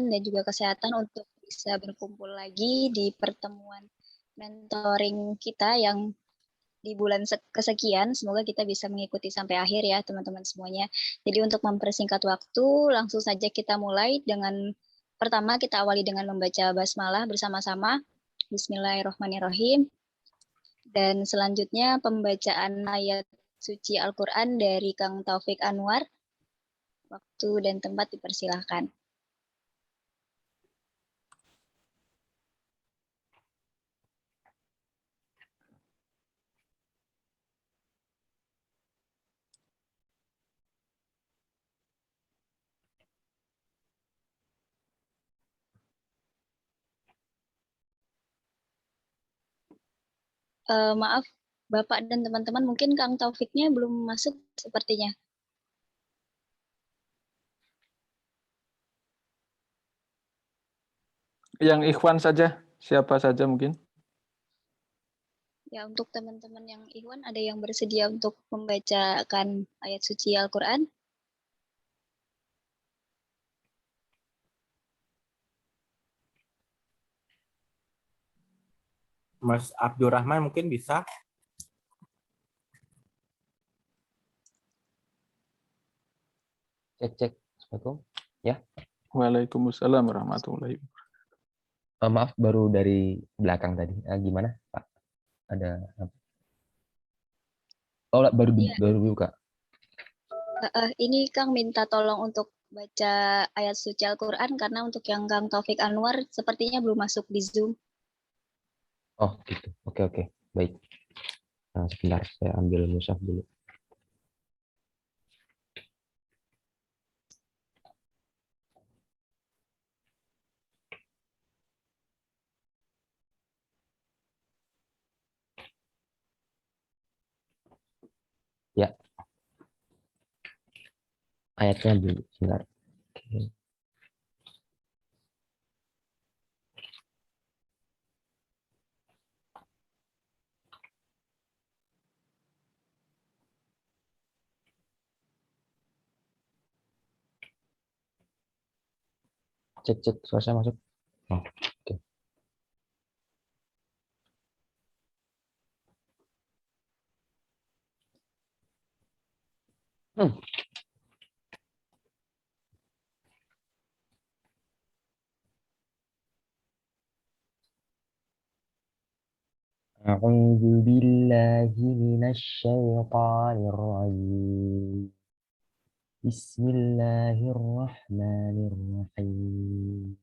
dan juga kesehatan untuk bisa berkumpul lagi di pertemuan mentoring kita yang di bulan kesekian. Semoga kita bisa mengikuti sampai akhir ya teman-teman semuanya. Jadi untuk mempersingkat waktu, langsung saja kita mulai dengan pertama kita awali dengan membaca basmalah bersama-sama. Bismillahirrahmanirrahim. Dan selanjutnya pembacaan ayat suci Al-Quran dari Kang Taufik Anwar. Waktu dan tempat dipersilahkan. Maaf, Bapak dan teman-teman, mungkin Kang Taufiknya belum masuk sepertinya. Yang Ikhwan saja, siapa saja mungkin? Ya, untuk teman-teman yang Ikhwan, ada yang bersedia untuk membacakan ayat suci Al-Quran? Mas Abdurrahman mungkin bisa. Cek. Assalamualaikum. Ya. Waalaikumsalam warahmatullahi wabarakatuh. Maaf, baru dari belakang tadi. Gimana, Pak? Ada apa? Oh, baru Ya. buka. Ini Kang minta tolong untuk baca ayat suci Al-Quran karena untuk yang Kang Taufik Anwar sepertinya belum masuk di Zoom. Oh, gitu. Oke. Baik. Nah, sebentar, saya ambil mushaf dulu. Ya. Ayatnya dulu, sebentar. Oke. Cek, suara saya masuk. Oh, oke. A'udzu billahi minasy syaithanir rajim. Bismillahirrahmanirrahim.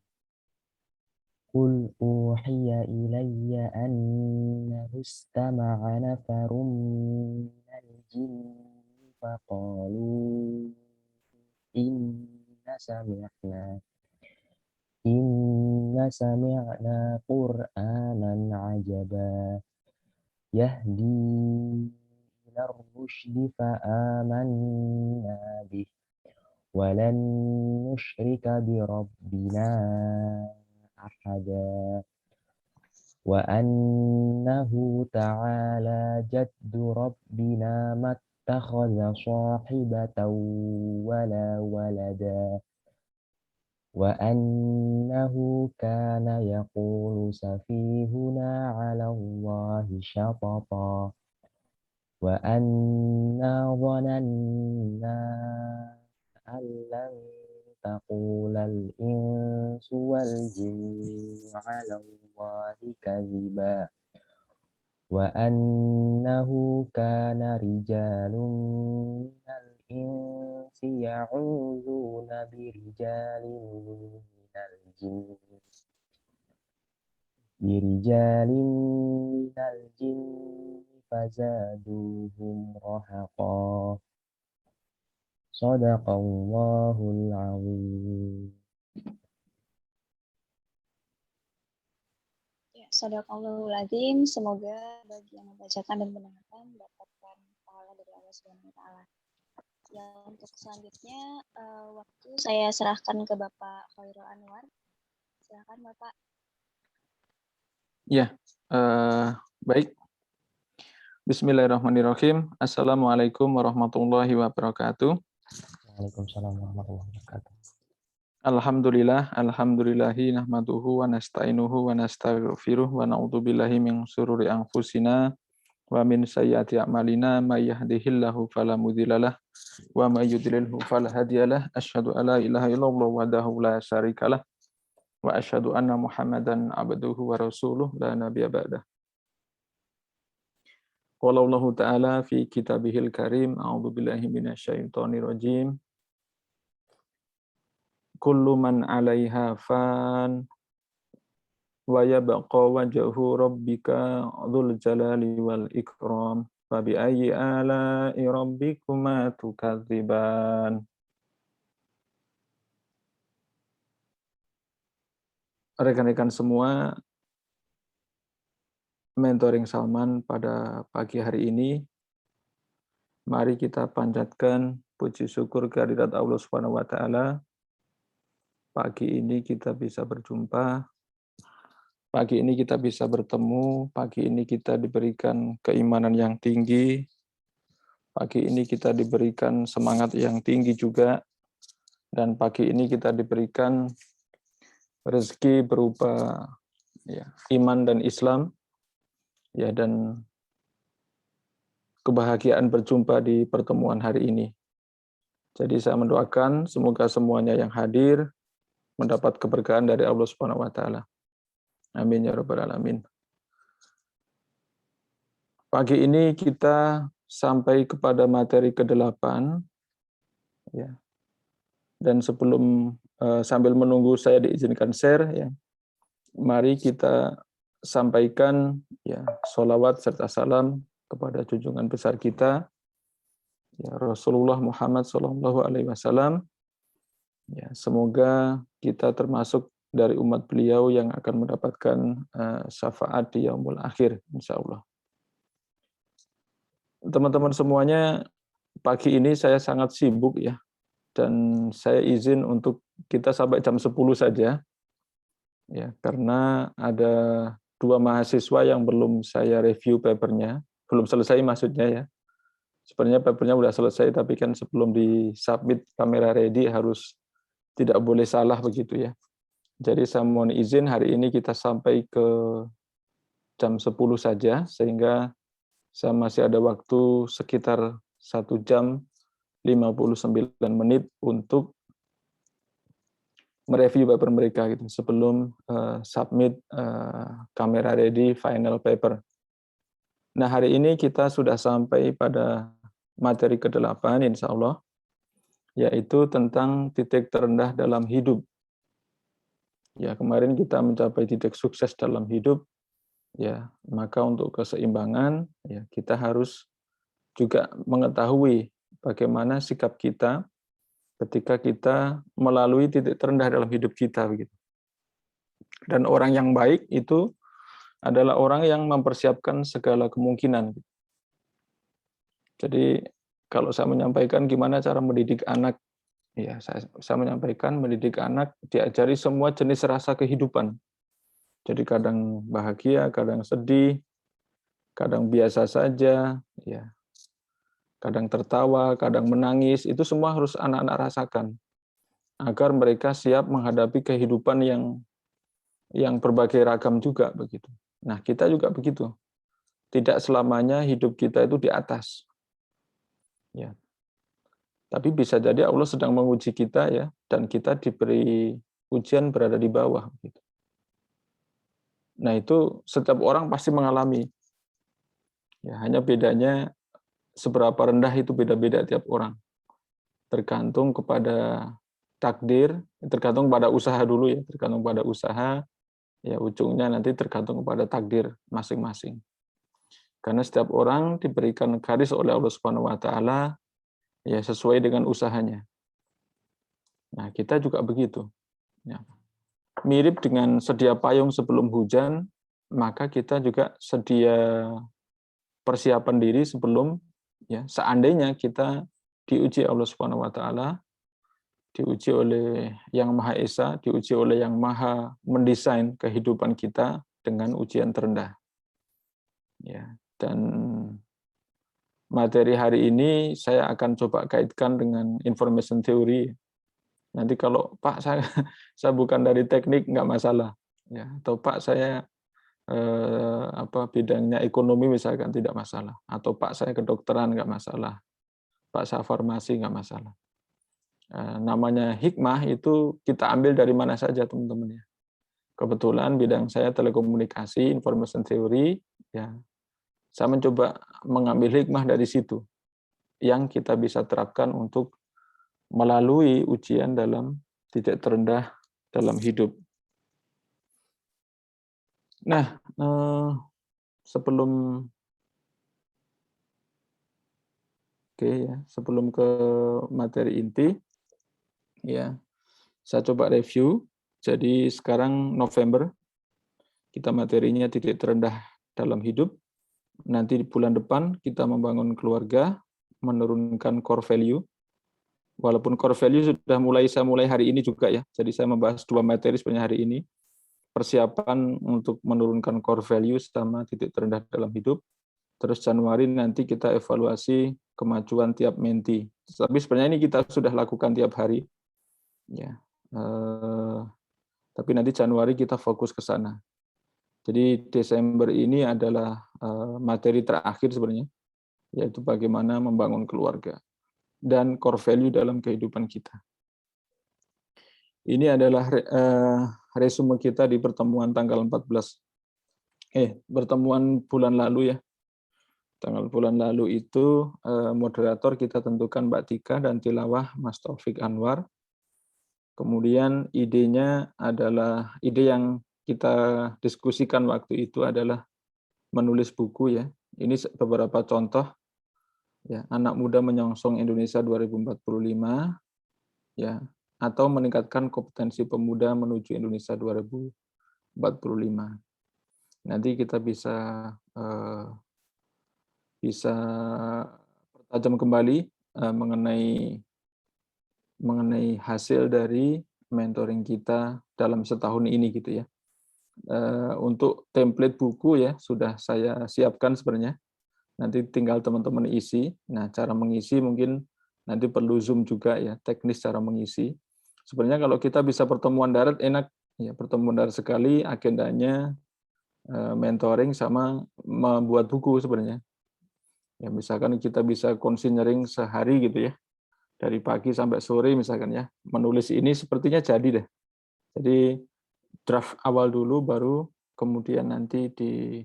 Qul uhiya ilayya annahu istama'a nafarun minal jinni faqalu inna sami'na qur'anan 'ajaba yahdi ilar rusydi fa'amanna bih walan nusyrika birabbina ahada wa annahu ta'ala jaddu rabbina mattakhadha sahibatan wala walada wa annahu kana yaqulu safihuna 'ala Allahi syatata wa anna dhananna allan taqulal insu wal jinnu 'ala Allahi kadhiba wa annahu kana rijalun minal insi ya'udzuuna birijalin minal jinni fazaduhum rahaqa. Shadaqallahul azim. Ya, Shadaqallahul azim. Semoga bagi yang membacakan dan mendengarkan mendapatkan pahala dari Allah Subhanahu wa taala. Ya, untuk selanjutnya waktu saya serahkan ke Bapak Khairul Anwar. Silakan Bapak. Ya, baik. Bismillahirrahmanirrahim. Assalamualaikum warahmatullahi wabarakatuh. Waalaikumsalam warahmatullahi wabarakatuh. Alhamdulillahi nahmaduhu wa nasta'inuhu wa nastaghfiruh wa na'udzubillahi min syururi anfusina wa min sayyiati a'malina may yahdihillahu fala mudhillalah wa may yudlilhu fala hadiyalah asyhadu alla ilaha illallah wahdahu la syarikalah wa asyhadu anna Muhammadan abduhu wa rasuluh la nabiyya ba'dah. Qala Allah Ta'ala fi kitabihil karim a'udzubillahi minasyaitonir rajim. Kullu man 'alaiha fan wa yabqa wajhu rabbika dzul jalali wal ikram fa bi ayyi ala'i rabbikuma tukadziban. Rekan-rekan semua, mentoring Salman pada pagi hari ini, mari kita panjatkan puji syukur kehadirat Allah Subhanahu wa taala. Pagi ini kita bisa berjumpa, pagi ini kita bisa bertemu, pagi ini kita diberikan keimanan yang tinggi, pagi ini kita diberikan semangat yang tinggi juga, dan pagi ini kita diberikan rezeki berupa iman dan Islam, dan kebahagiaan berjumpa di pertemuan hari ini. Jadi saya mendoakan semoga semuanya yang hadir mendapat keberkahan dari Allah Subhanahu wa taala. Amin ya rabbal alamin. Pagi ini kita sampai kepada materi ke-8 ya. Dan sebelum sambil menunggu saya diizinkan share ya. Mari kita sampaikan sholawat serta salam kepada junjungan besar kita ya Rasulullah Muhammad SAW. Ya, semoga kita termasuk dari umat beliau yang akan mendapatkan syafaat di yaumul akhir, insya Allah. Teman-teman semuanya, pagi ini saya sangat sibuk ya, dan saya izin untuk kita sampai jam 10 saja, ya, karena ada 2 mahasiswa yang belum saya review papernya, belum selesai maksudnya ya. Sebenarnya papernya sudah selesai, tapi kan sebelum di-submit kamera ready harus tidak boleh salah begitu ya. Jadi saya mohon izin hari ini kita sampai ke jam 10 saja, sehingga saya masih ada waktu sekitar 1 jam 59 menit untuk mereview paper mereka gitu, sebelum submit kamera ready final paper. Nah hari ini kita sudah sampai pada materi ke-8 insya Allah, yaitu tentang titik terendah dalam hidup. Ya, kemarin kita mencapai titik sukses dalam hidup, ya, maka untuk keseimbangan, ya, kita harus juga mengetahui bagaimana sikap kita ketika kita melalui titik terendah dalam hidup kita, begitu. Dan orang yang baik itu adalah orang yang mempersiapkan segala kemungkinan. Jadi kalau saya menyampaikan gimana cara mendidik anak, ya saya menyampaikan mendidik anak diajari semua jenis rasa kehidupan. Jadi kadang bahagia, kadang sedih, kadang biasa saja, ya, kadang tertawa, kadang menangis, itu semua harus anak-anak rasakan agar mereka siap menghadapi kehidupan yang berbagai ragam juga begitu. Nah kita juga begitu, tidak selamanya hidup kita itu di atas. Ya. Tapi bisa jadi Allah sedang menguji kita ya, dan kita diberi ujian berada di bawah. Nah itu setiap orang pasti mengalami. Ya, hanya bedanya seberapa rendah itu beda-beda tiap orang. Tergantung kepada takdir, tergantung pada usaha dulu ya, tergantung pada usaha, ya ujungnya nanti tergantung kepada takdir masing-masing. Karena setiap orang diberikan garis oleh Allah Subhanahu wa taala ya sesuai dengan usahanya. Nah, kita juga begitu. Ya. Mirip dengan sedia payung sebelum hujan, maka kita juga sedia persiapan diri sebelum ya seandainya kita diuji Allah Subhanahu wa taala, diuji oleh Yang Maha Esa, diuji oleh Yang Maha mendesain kehidupan kita dengan ujian terendah. Ya, dan materi hari ini saya akan coba kaitkan dengan information theory. Nanti kalau Pak saya bukan dari teknik nggak masalah, ya. Atau Pak saya bidangnya ekonomi misalkan tidak masalah, atau Pak saya kedokteran nggak masalah, Pak saya farmasi nggak masalah. Namanya hikmah itu kita ambil dari mana saja teman-teman ya. Kebetulan bidang saya telekomunikasi, information theory, ya. Saya mencoba mengambil hikmah dari situ yang kita bisa terapkan untuk melalui ujian dalam titik terendah dalam hidup. Nah, sebelum ke materi inti, ya, saya coba review. Jadi sekarang November, kita materinya titik terendah dalam hidup. Nanti di bulan depan kita membangun keluarga, menurunkan core value. Walaupun core value sudah saya mulai hari ini juga ya. Jadi saya membahas 2 materi sebenarnya hari ini. Persiapan untuk menurunkan core value sama titik terendah dalam hidup. Terus Januari nanti kita evaluasi kemajuan tiap menti. Tapi sebenarnya ini kita sudah lakukan tiap hari. Ya. Tapi nanti Januari kita fokus ke sana. Jadi Desember ini adalah materi terakhir sebenarnya, yaitu bagaimana membangun keluarga dan core value dalam kehidupan kita. Ini adalah resume kita di pertemuan tanggal 14. Pertemuan bulan lalu ya. Tanggal bulan lalu itu moderator kita tentukan Mbak Tika dan tilawah Mas Taufik Anwar. Kemudian idenya adalah, ide yang kita diskusikan waktu itu adalah menulis buku ya. Ini beberapa contoh ya, anak muda menyongsong Indonesia 2045 ya, atau meningkatkan kompetensi pemuda menuju Indonesia 2045. Nanti kita bisa pertajam kembali mengenai hasil dari mentoring kita dalam setahun ini gitu ya. Untuk template buku ya sudah saya siapkan sebenarnya. Nanti tinggal teman-teman isi. Nah, cara mengisi mungkin nanti perlu Zoom juga ya, teknis cara mengisi. Sebenarnya kalau kita bisa pertemuan darat enak ya, pertemuan darat sekali, agendanya mentoring sama membuat buku sebenarnya. Ya, misalkan kita bisa considering sehari gitu ya. Dari pagi sampai sore misalkan ya, menulis ini sepertinya jadi deh. Jadi draft awal dulu, baru kemudian nanti di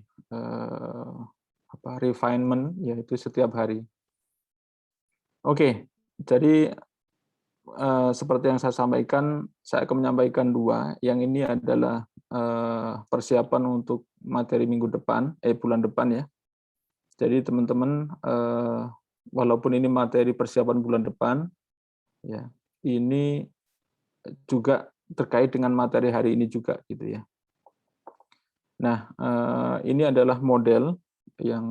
refinement, yaitu setiap hari. Oke, jadi seperti yang saya sampaikan, saya akan menyampaikan 2. Yang ini adalah persiapan untuk materi minggu depan, bulan depan ya. Jadi teman-teman, walaupun ini materi persiapan bulan depan, ya, ini juga terkait dengan materi hari ini juga gitu ya. Nah, ini adalah model yang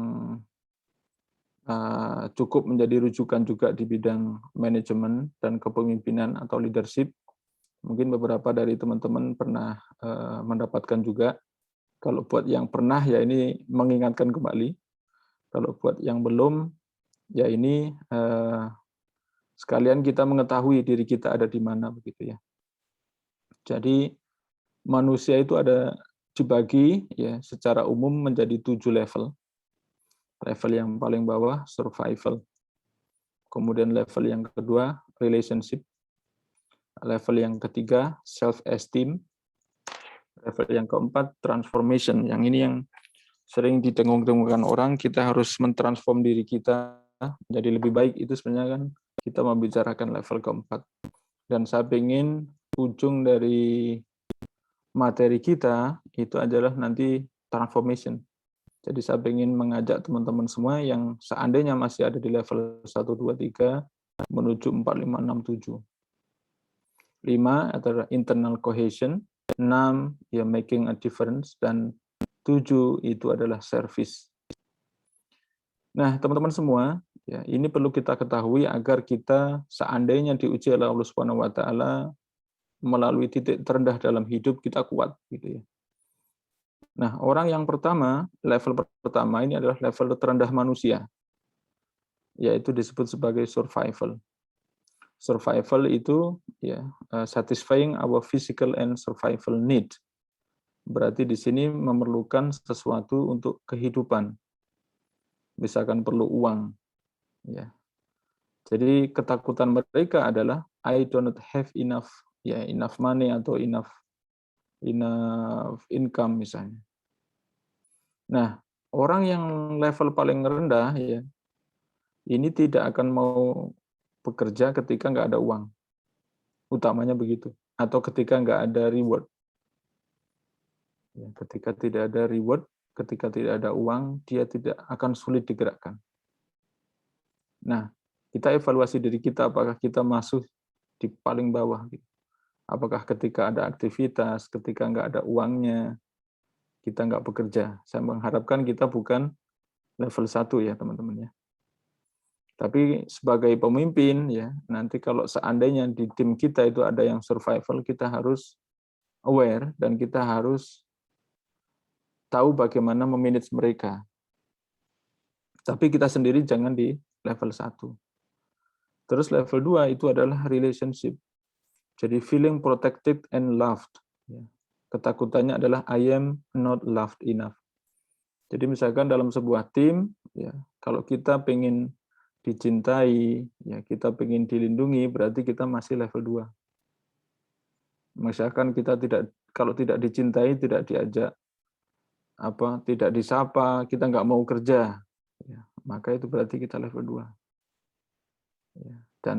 cukup menjadi rujukan juga di bidang manajemen dan kepemimpinan atau leadership. Mungkin beberapa dari teman-teman pernah mendapatkan juga. Kalau buat yang pernah ya ini mengingatkan kembali. Kalau buat yang belum ya ini sekalian kita mengetahui diri kita ada di mana begitu ya. Jadi manusia itu ada dibagi ya secara umum menjadi 7 level. Level yang paling bawah survival. Kemudian level yang kedua relationship. Level yang ketiga self esteem. Level yang keempat transformation. Yang ini yang sering didengung-dengungkan orang, kita harus mentransform diri kita menjadi lebih baik. Itu sebenarnya kan kita membicarakan level keempat. Dan saya ingin ujung dari materi kita itu adalah nanti transformation. Jadi saya ingin mengajak teman-teman semua yang seandainya masih ada di level 1, 2, 3 menuju 4, 5, 6, 7. 5 adalah internal cohesion, 6 ya making a difference, dan 7 itu adalah service. Nah, teman-teman semua, ya ini perlu kita ketahui agar kita seandainya diuji oleh Allah Subhanahu wa taala melalui titik terendah dalam hidup, kita kuat gitu ya. Nah, orang yang pertama, level pertama ini adalah level terendah manusia, yaitu disebut sebagai survival. Survival itu ya satisfying our physical and survival need. Berarti di sini memerlukan sesuatu untuk kehidupan. Misalkan perlu uang, ya. Jadi ketakutan mereka adalah I do not have enough money atau enough income misalnya. Nah, orang yang level paling rendah ya ini tidak akan mau bekerja ketika nggak ada uang. Utamanya begitu. Atau ketika nggak ada reward. Ya, ketika tidak ada reward, ketika tidak ada uang, dia tidak akan sulit digerakkan. Nah, kita evaluasi diri kita, apakah kita masuk di paling bawah. Apakah ketika ada aktivitas, ketika nggak ada uangnya, kita nggak bekerja. Saya mengharapkan kita bukan level 1 ya teman-teman ya. Tapi sebagai pemimpin ya, nanti kalau seandainya di tim kita itu ada yang survival, kita harus aware dan kita harus tahu bagaimana memanage mereka. Tapi kita sendiri jangan di level 1. Terus level 2 itu adalah relationship. Jadi feeling protected and loved. Ketakutannya adalah I am not loved enough. Jadi misalkan dalam sebuah tim, ya kalau kita pengen dicintai, ya kita pengen dilindungi, berarti kita masih level 2. Misalkan kita kalau tidak dicintai, tidak diajak, tidak disapa, kita nggak mau kerja, ya, maka itu berarti kita level 2. Ya, dan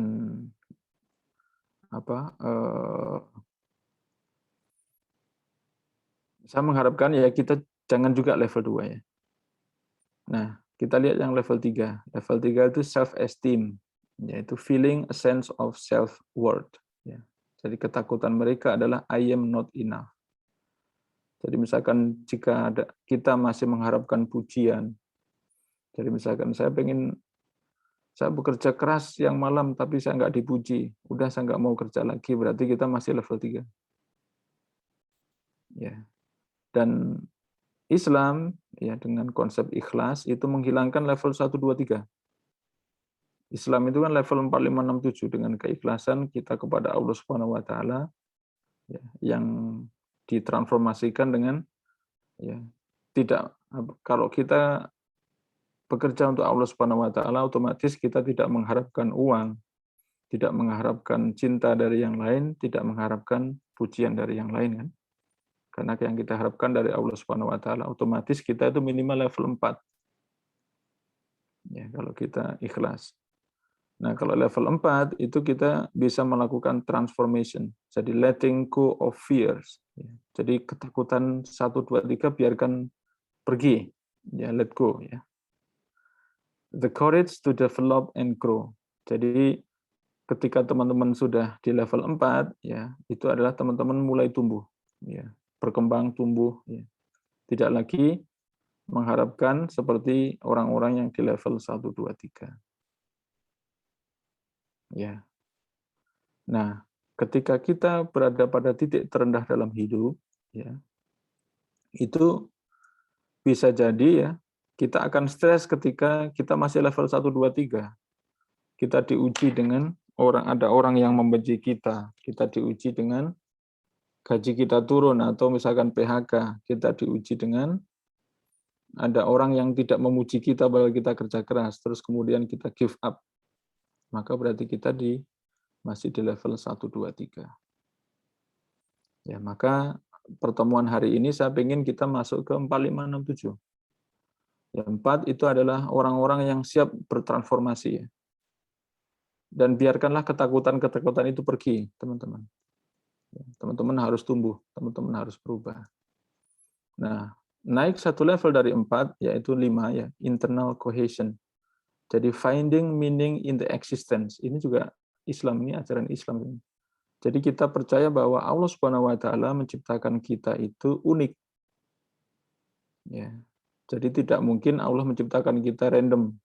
saya mengharapkan ya kita jangan juga level 2 ya. Nah, kita lihat yang level 3. Level 3 itu self-esteem, yaitu feeling a sense of self-worth. Ya. Jadi ketakutan mereka adalah I am not enough. Jadi misalkan jika kita masih mengharapkan pujian, jadi misalkan saya bekerja keras siang malam tapi saya nggak dipuji, udah saya nggak mau kerja lagi, berarti kita masih level 3. Ya. Dan Islam ya dengan konsep ikhlas itu menghilangkan level 1 2 3. Islam itu kan level 4 5 6 7 dengan keikhlasan kita kepada Allah Subhanahu wa taala ya, yang ditransformasikan dengan ya tidak kalau kita bekerja untuk Allah Subhanahu wa taala otomatis kita tidak mengharapkan uang, tidak mengharapkan cinta dari yang lain, tidak mengharapkan pujian dari yang lain kan. Karena yang kita harapkan dari Allah Subhanahu wa taala otomatis kita itu minimal level 4. Ya, kalau kita ikhlas. Nah, kalau level 4 itu kita bisa melakukan transformation. Jadi letting go of fears. Ya, jadi ketakutan 1 2 3 biarkan pergi. Ya, let go ya. The courage to develop and grow. Jadi ketika teman-teman sudah di level 4 ya, itu adalah teman-teman mulai tumbuh ya, berkembang tumbuh ya. Tidak lagi mengharapkan seperti orang-orang yang di level 1 2 3. Ya. Nah, ketika kita berada pada titik terendah dalam hidup, ya, itu bisa jadi ya kita akan stres ketika kita masih level 1 2 3. Kita diuji dengan ada orang yang membenci kita, kita diuji dengan gaji kita turun atau misalkan PHK, kita diuji dengan ada orang yang tidak memuji kita bahwa kita kerja keras, terus kemudian kita give up. Maka berarti kita masih di level 1, 2, 3. Ya, maka pertemuan hari ini saya ingin kita masuk ke 4, 5, 6, 7. Ya, 4 itu adalah orang-orang yang siap bertransformasi. Ya. Dan biarkanlah ketakutan-ketakutan itu pergi, teman-teman. Ya, teman-teman harus tumbuh, teman-teman harus berubah. Nah, naik 1 level dari 4, yaitu 5, ya, internal cohesion. Jadi finding meaning in the existence. Ini juga Islam, ini ajaran Islam ini. Jadi kita percaya bahwa Allah Subhanahu wa taala menciptakan kita itu unik. Ya. Jadi tidak mungkin Allah menciptakan kita random.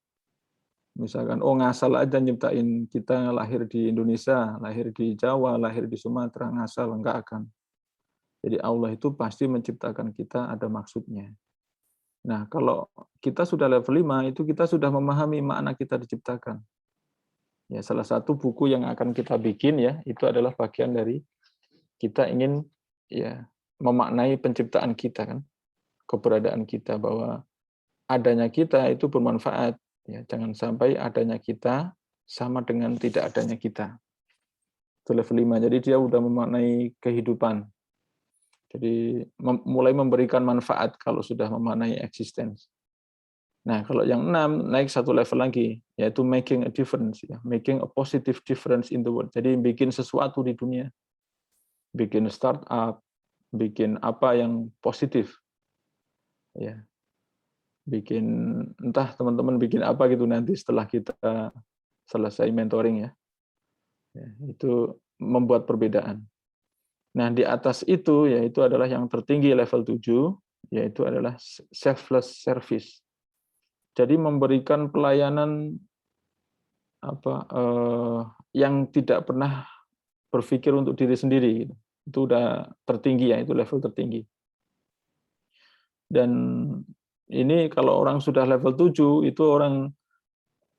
Misalkan ngasal aja nyiptain kita lahir di Indonesia, lahir di Jawa, lahir di Sumatera, ngasal enggak akan. Jadi Allah itu pasti menciptakan kita ada maksudnya. Nah, kalau kita sudah level 5, itu kita sudah memahami makna kita diciptakan. Ya, salah satu buku yang akan kita bikin ya, itu adalah bagian dari kita ingin ya memaknai penciptaan kita kan, keberadaan kita, bahwa adanya kita itu bermanfaat. Ya, jangan sampai adanya kita sama dengan tidak adanya kita. Itu level 5. Jadi dia udah memaknai kehidupan. Jadi mulai memberikan manfaat kalau sudah memaknai existence. Nah, kalau yang 6 naik satu level lagi, yaitu making a difference, ya, making a positive difference in the world. Jadi bikin sesuatu di dunia, bikin startup, bikin apa yang positif, ya, bikin entah teman-teman bikin apa gitu nanti setelah kita selesai mentoring ya, itu membuat perbedaan. Nah, di atas itu yaitu adalah yang tertinggi level 7, yaitu adalah selfless service. Jadi memberikan pelayanan yang tidak pernah berpikir untuk diri sendiri. Itu udah tertinggi ya, itu level tertinggi. Dan ini kalau orang sudah level 7, itu orang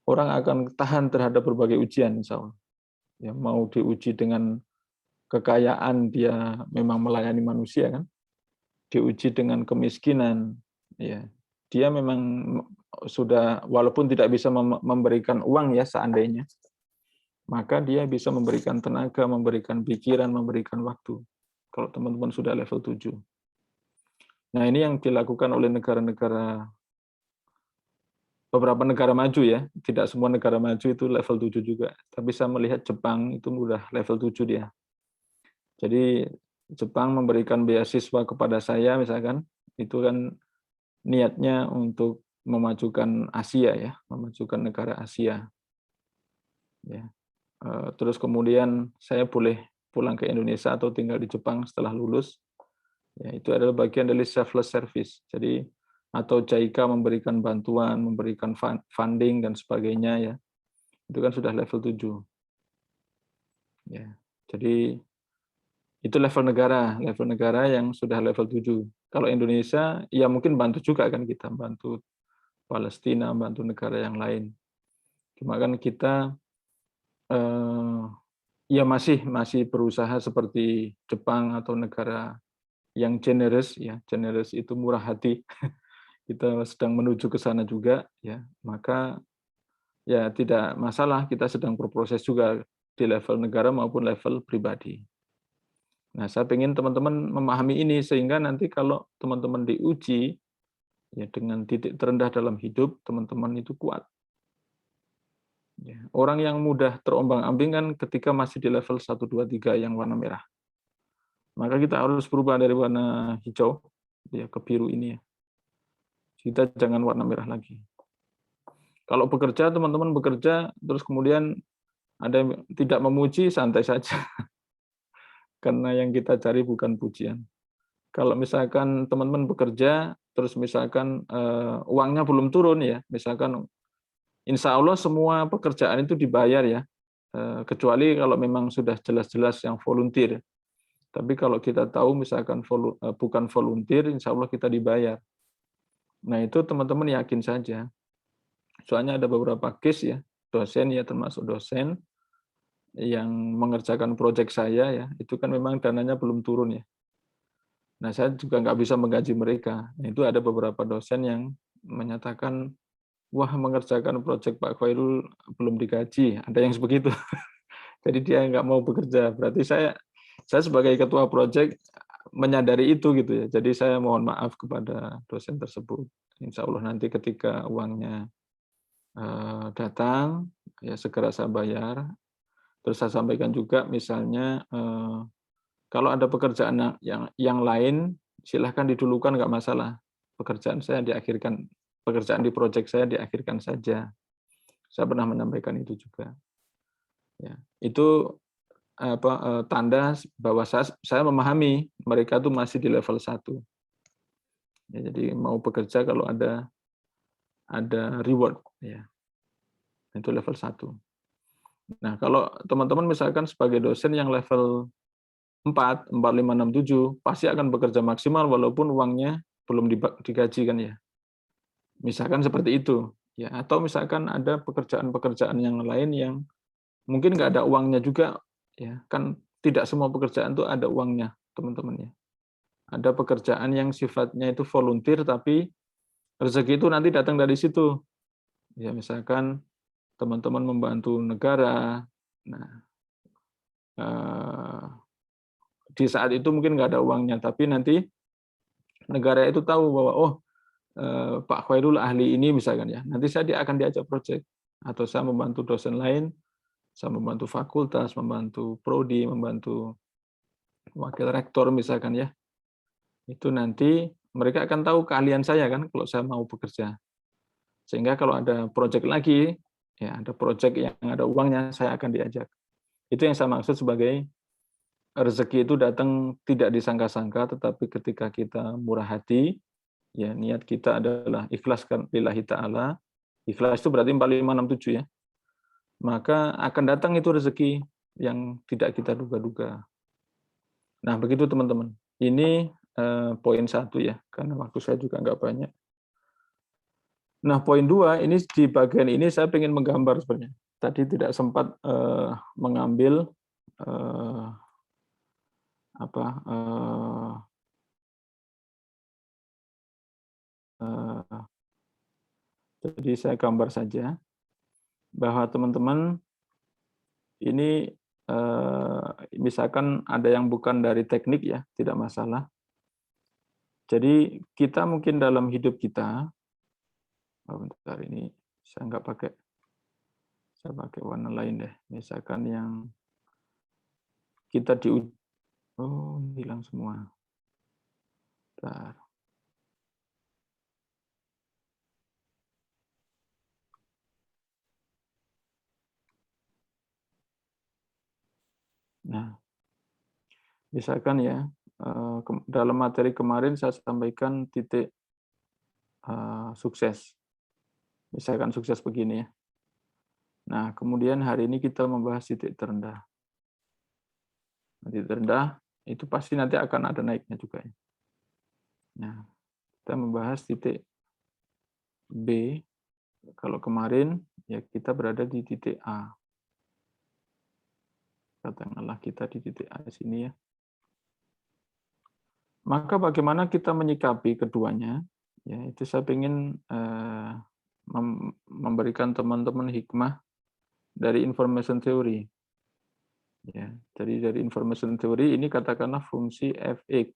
akan tahan terhadap berbagai ujian, insya Allah. Ya, mau diuji dengan kekayaan, dia memang melayani manusia kan. Diuji dengan kemiskinan, ya, dia memang sudah, walaupun tidak bisa memberikan uang ya seandainya, maka dia bisa memberikan tenaga, memberikan pikiran, memberikan waktu. Kalau teman-teman sudah level 7. Nah, ini yang dilakukan oleh negara-negara, beberapa negara maju ya. Tidak semua negara maju itu level 7 juga. Tapi saya melihat Jepang itu udah level 7 dia. Jadi Jepang memberikan beasiswa kepada saya misalkan, itu kan niatnya untuk memajukan Asia ya, memajukan negara Asia. Ya. Terus kemudian saya boleh pulang ke Indonesia atau tinggal di Jepang setelah lulus. Ya, itu adalah bagian dari selfless service. Jadi atau JICA memberikan bantuan, memberikan funding dan sebagainya ya. Itu kan sudah level 7. Ya. Jadi itu level negara yang sudah level 7. Kalau Indonesia ya mungkin bantu juga kan, kita bantu Palestina, bantu negara yang lain. Cuma kan kita ya masih berusaha seperti Jepang atau negara yang generous ya, generous itu murah hati. Kita sedang menuju ke sana juga ya, maka ya tidak masalah, kita sedang berproses juga di level negara maupun level pribadi. Nah, saya ingin teman-teman memahami ini sehingga nanti kalau teman-teman diuji ya dengan titik terendah dalam hidup, teman-teman itu kuat. Ya, orang yang mudah terombang-ambing kan ketika masih di level 1, 2, 3 yang warna merah. Maka kita harus berubah dari warna hijau ya ke biru ini ya. Kita jangan warna merah lagi. Kalau bekerja, teman-teman bekerja, terus kemudian ada yang tidak memuji, santai saja. Karena yang kita cari bukan pujian. Kalau misalkan teman-teman bekerja, terus misalkan uangnya belum turun ya, misalkan insya Allah semua pekerjaan itu dibayar ya, kecuali kalau memang sudah jelas-jelas yang volunteer. Tapi kalau kita tahu misalkan bukan volunteer, insya Allah kita dibayar. Nah itu teman-teman yakin saja. Soalnya ada beberapa case ya, dosen ya termasuk dosen yang mengerjakan proyek saya ya, itu kan memang dananya belum turun ya. Nah saya juga nggak bisa menggaji mereka. Nah, itu ada beberapa dosen yang menyatakan, wah mengerjakan proyek Pak Khairul belum digaji, ada yang sebegitu. Jadi dia nggak mau bekerja. Berarti saya sebagai ketua proyek menyadari itu gitu ya. Jadi saya mohon maaf kepada dosen tersebut. Insya Allah nanti ketika uangnya datang, ya segera saya bayar. Terus saya sampaikan juga misalnya kalau ada pekerjaan yang lain, silahkan didulukan, nggak masalah. Pekerjaan saya diakhirkan, pekerjaan di proyek saya diakhirkan saja. Saya pernah menyampaikan itu juga. Ya, itu tanda bahwa saya memahami mereka itu masih di level 1. Ya, jadi mau bekerja kalau ada reward ya. Itu level 1. Nah, kalau teman-teman misalkan sebagai dosen yang level 4, 5, 6, 7, pasti akan bekerja maksimal walaupun uangnya belum digaji kan ya. Misalkan seperti itu. Ya, atau misalkan ada pekerjaan-pekerjaan yang lain yang mungkin nggak ada uangnya juga, ya kan tidak semua pekerjaan itu ada uangnya, teman-teman ya. Ada pekerjaan yang sifatnya itu volunteer, tapi rezeki itu nanti datang dari situ. Ya misalkan teman-teman membantu negara, nah di saat itu mungkin nggak ada uangnya, tapi nanti negara itu tahu bahwa oh Pak Khairul ahli ini misalkan ya, nanti saya akan diajak proyek atau saya membantu dosen lain, saya membantu fakultas, membantu prodi, membantu wakil rektor misalkan ya. Itu nanti mereka akan tahu keahlian saya kan kalau saya mau bekerja. Sehingga kalau ada proyek lagi, ya ada proyek yang ada uangnya, saya akan diajak. Itu yang saya maksud sebagai rezeki itu datang tidak disangka-sangka, tetapi ketika kita murah hati, ya niat kita adalah ikhlaskan lillahi ta'ala. Ikhlas itu berarti 4567 ya. Maka akan datang itu rezeki yang tidak kita duga-duga. Nah, begitu teman-teman. Ini poin 1 ya, karena waktu saya juga nggak banyak. Nah, poin 2, ini di bagian ini saya ingin menggambar sebenarnya. Tadi tidak sempat mengambil jadi saya gambar saja bahwa teman-teman ini misalkan ada yang bukan dari teknik ya, tidak masalah. Jadi kita mungkin dalam hidup kita, bentar ini saya nggak pakai, saya pakai warna lain deh. Misalkan yang kita hilang semua. Bentar. Nah, misalkan ya, dalam materi kemarin saya sampaikan titik sukses. Misalkan sukses begini ya. Nah, kemudian hari ini kita membahas titik terendah. Titik terendah itu pasti nanti akan ada naiknya juga ya. Nah, kita membahas titik B. Kalau kemarin ya kita berada di titik A. Katakanlah kita di titik A sini ya. Maka bagaimana kita menyikapi keduanya? Ya, itu saya ingin memberikan teman-teman hikmah dari information theory. Ya, jadi dari information theory ini katakanlah fungsi fx.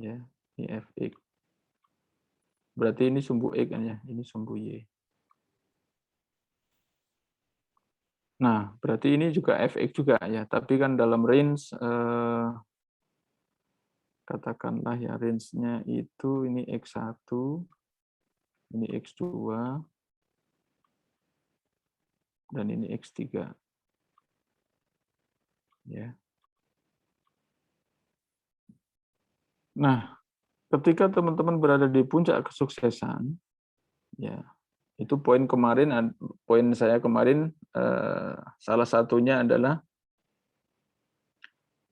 Ya, ini fx. Berarti ini sumbu x kan ya, ini sumbu y. Nah, berarti ini juga fx juga ya, tapi kan dalam range katakanlah ya range-nya itu ini x1, ini x2, dan ini x3. Ya. Nah, ketika teman-teman berada di puncak kesuksesan, ya itu poin saya kemarin salah satunya adalah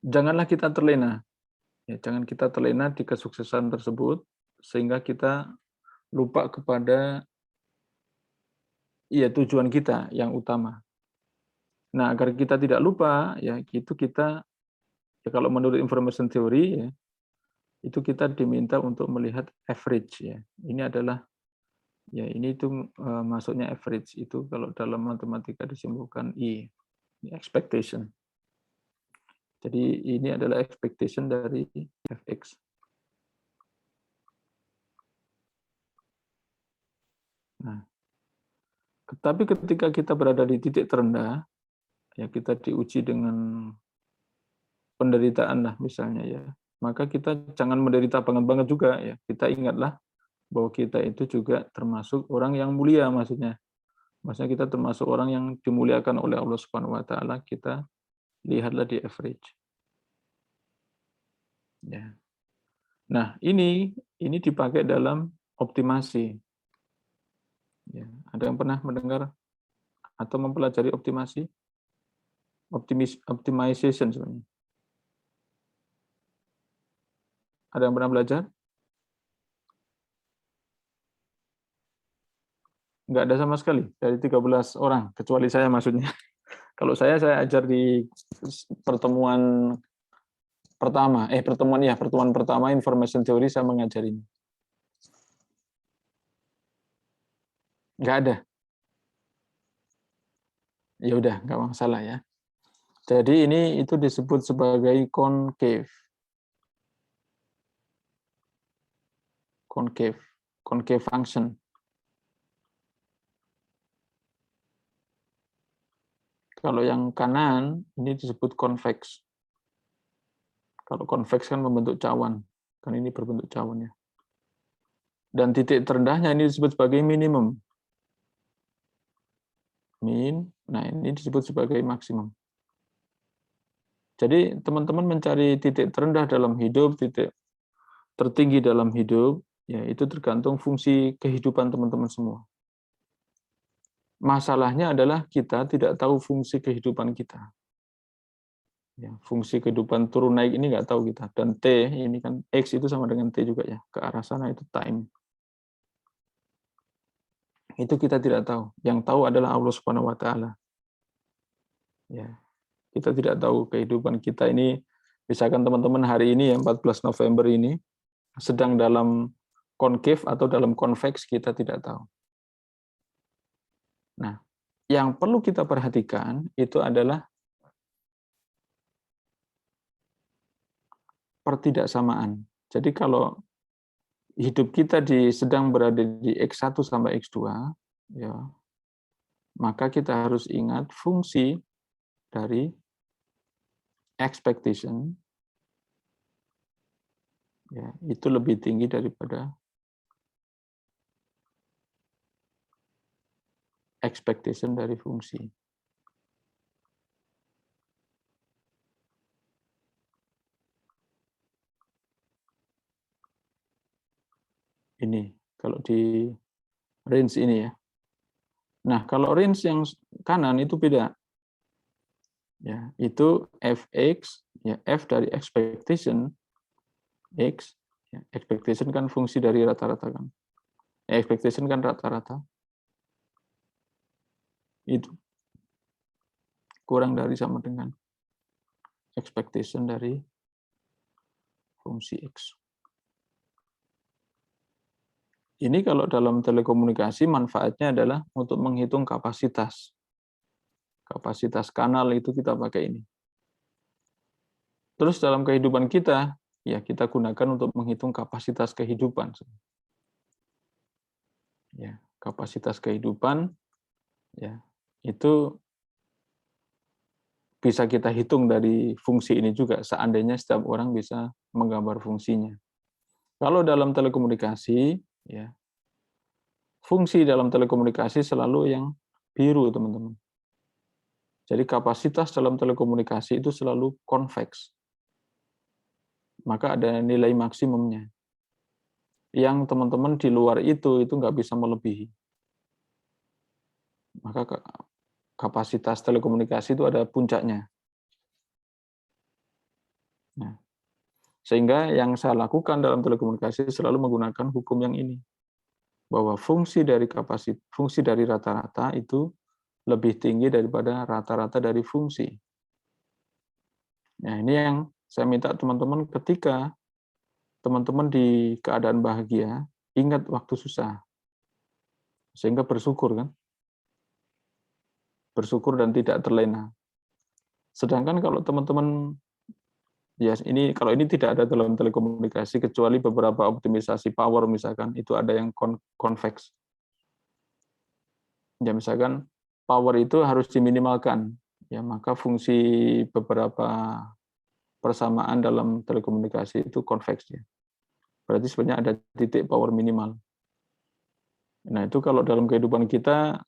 janganlah kita terlena. Ya, jangan kita terlena di kesuksesan tersebut sehingga kita lupa kepada tujuan kita yang utama. Nah, agar kita tidak lupa ya itu kita ya kalau menurut information theory ya itu kita diminta untuk melihat average ya. Ini adalah ya ini itu masuknya average itu kalau dalam matematika disimpulkan I, expectation. Jadi ini adalah expectation dari fx. Nah, tapi ketika kita berada di titik terendah, ya kita diuji dengan penderitaan lah misalnya ya, maka kita jangan menderita banget juga ya. Kita ingatlah bahwa kita itu juga termasuk orang yang mulia maksudnya. Maksudnya kita termasuk orang yang dimuliakan oleh Allah Subhanahu wa taala, kita lihatlah di average. Ya. Nah, ini dipakai dalam optimasi. Ya, ada yang pernah mendengar atau mempelajari optimasi? Optimization sebenarnya. Ada yang pernah belajar? Nggak ada sama sekali dari 13 orang, kecuali saya maksudnya. Kalau saya ajar di pertemuan pertama, pertemuan pertama information theory saya mengajar ini. Nggak ada. Ya udah, nggak masalah ya. Jadi ini itu disebut sebagai concave. Concave function. Kalau yang kanan ini disebut convex. Kalau convex kan membentuk cawan, kan ini berbentuk cawan ya. Dan titik terendahnya ini disebut sebagai minimum. Nah ini disebut sebagai maksimum. Jadi teman-teman mencari titik terendah dalam hidup, titik tertinggi dalam hidup, ya itu tergantung fungsi kehidupan teman-teman semua. Masalahnya adalah kita tidak tahu fungsi kehidupan kita. Ya, fungsi kehidupan turun naik ini nggak tahu kita. Dan T ini kan X itu sama dengan T juga ya. Ke arah sana itu time. Itu kita tidak tahu. Yang tahu adalah Allah Subhanahu wa taala. Ya. Kita tidak tahu kehidupan kita ini, misalkan teman-teman hari ini ya 14 November ini sedang dalam concave atau dalam convex, kita tidak tahu. Nah, yang perlu kita perhatikan itu adalah pertidaksamaan. Jadi kalau hidup kita sedang berada di X1 sampai X2, ya, maka kita harus ingat fungsi dari expectation, ya, itu lebih tinggi daripada expectation dari fungsi. Ini kalau di range ini ya. Nah, kalau range yang kanan itu beda. Ya, itu fx, ya f dari expectation x, ya, expectation kan fungsi dari rata-rata kan. Expectation kan rata-rata. Itu kurang dari sama dengan expectation dari fungsi x. Ini kalau dalam telekomunikasi manfaatnya adalah untuk menghitung kapasitas. Kapasitas kanal itu kita pakai ini. Terus dalam kehidupan kita, ya kita gunakan untuk menghitung kapasitas kehidupan. Ya, kapasitas kehidupan, ya itu bisa kita hitung dari fungsi ini juga. Seandainya setiap orang bisa menggambar fungsinya. Kalau dalam telekomunikasi, ya fungsi dalam telekomunikasi selalu yang biru, teman-teman. Jadi kapasitas dalam telekomunikasi itu selalu convex. Maka ada nilai maksimumnya. Yang teman-teman di luar itu nggak bisa melebihi. Maka kapasitas telekomunikasi itu ada puncaknya. Nah, sehingga yang saya lakukan dalam telekomunikasi selalu menggunakan hukum yang ini. Bahwa fungsi dari rata-rata itu lebih tinggi daripada rata-rata dari fungsi. Nah, ini yang saya minta teman-teman ketika teman-teman di keadaan bahagia, ingat waktu susah. Sehingga bersyukur kan? Bersyukur dan tidak terlena. Sedangkan kalau teman-teman, ya ini kalau ini tidak ada dalam telekomunikasi, kecuali beberapa optimisasi power misalkan, itu ada yang convex. Ya misalkan, power itu harus diminimalkan, ya maka fungsi beberapa persamaan dalam telekomunikasi itu convex ya. Berarti sebenarnya ada titik power minimal. Nah itu kalau dalam kehidupan kita,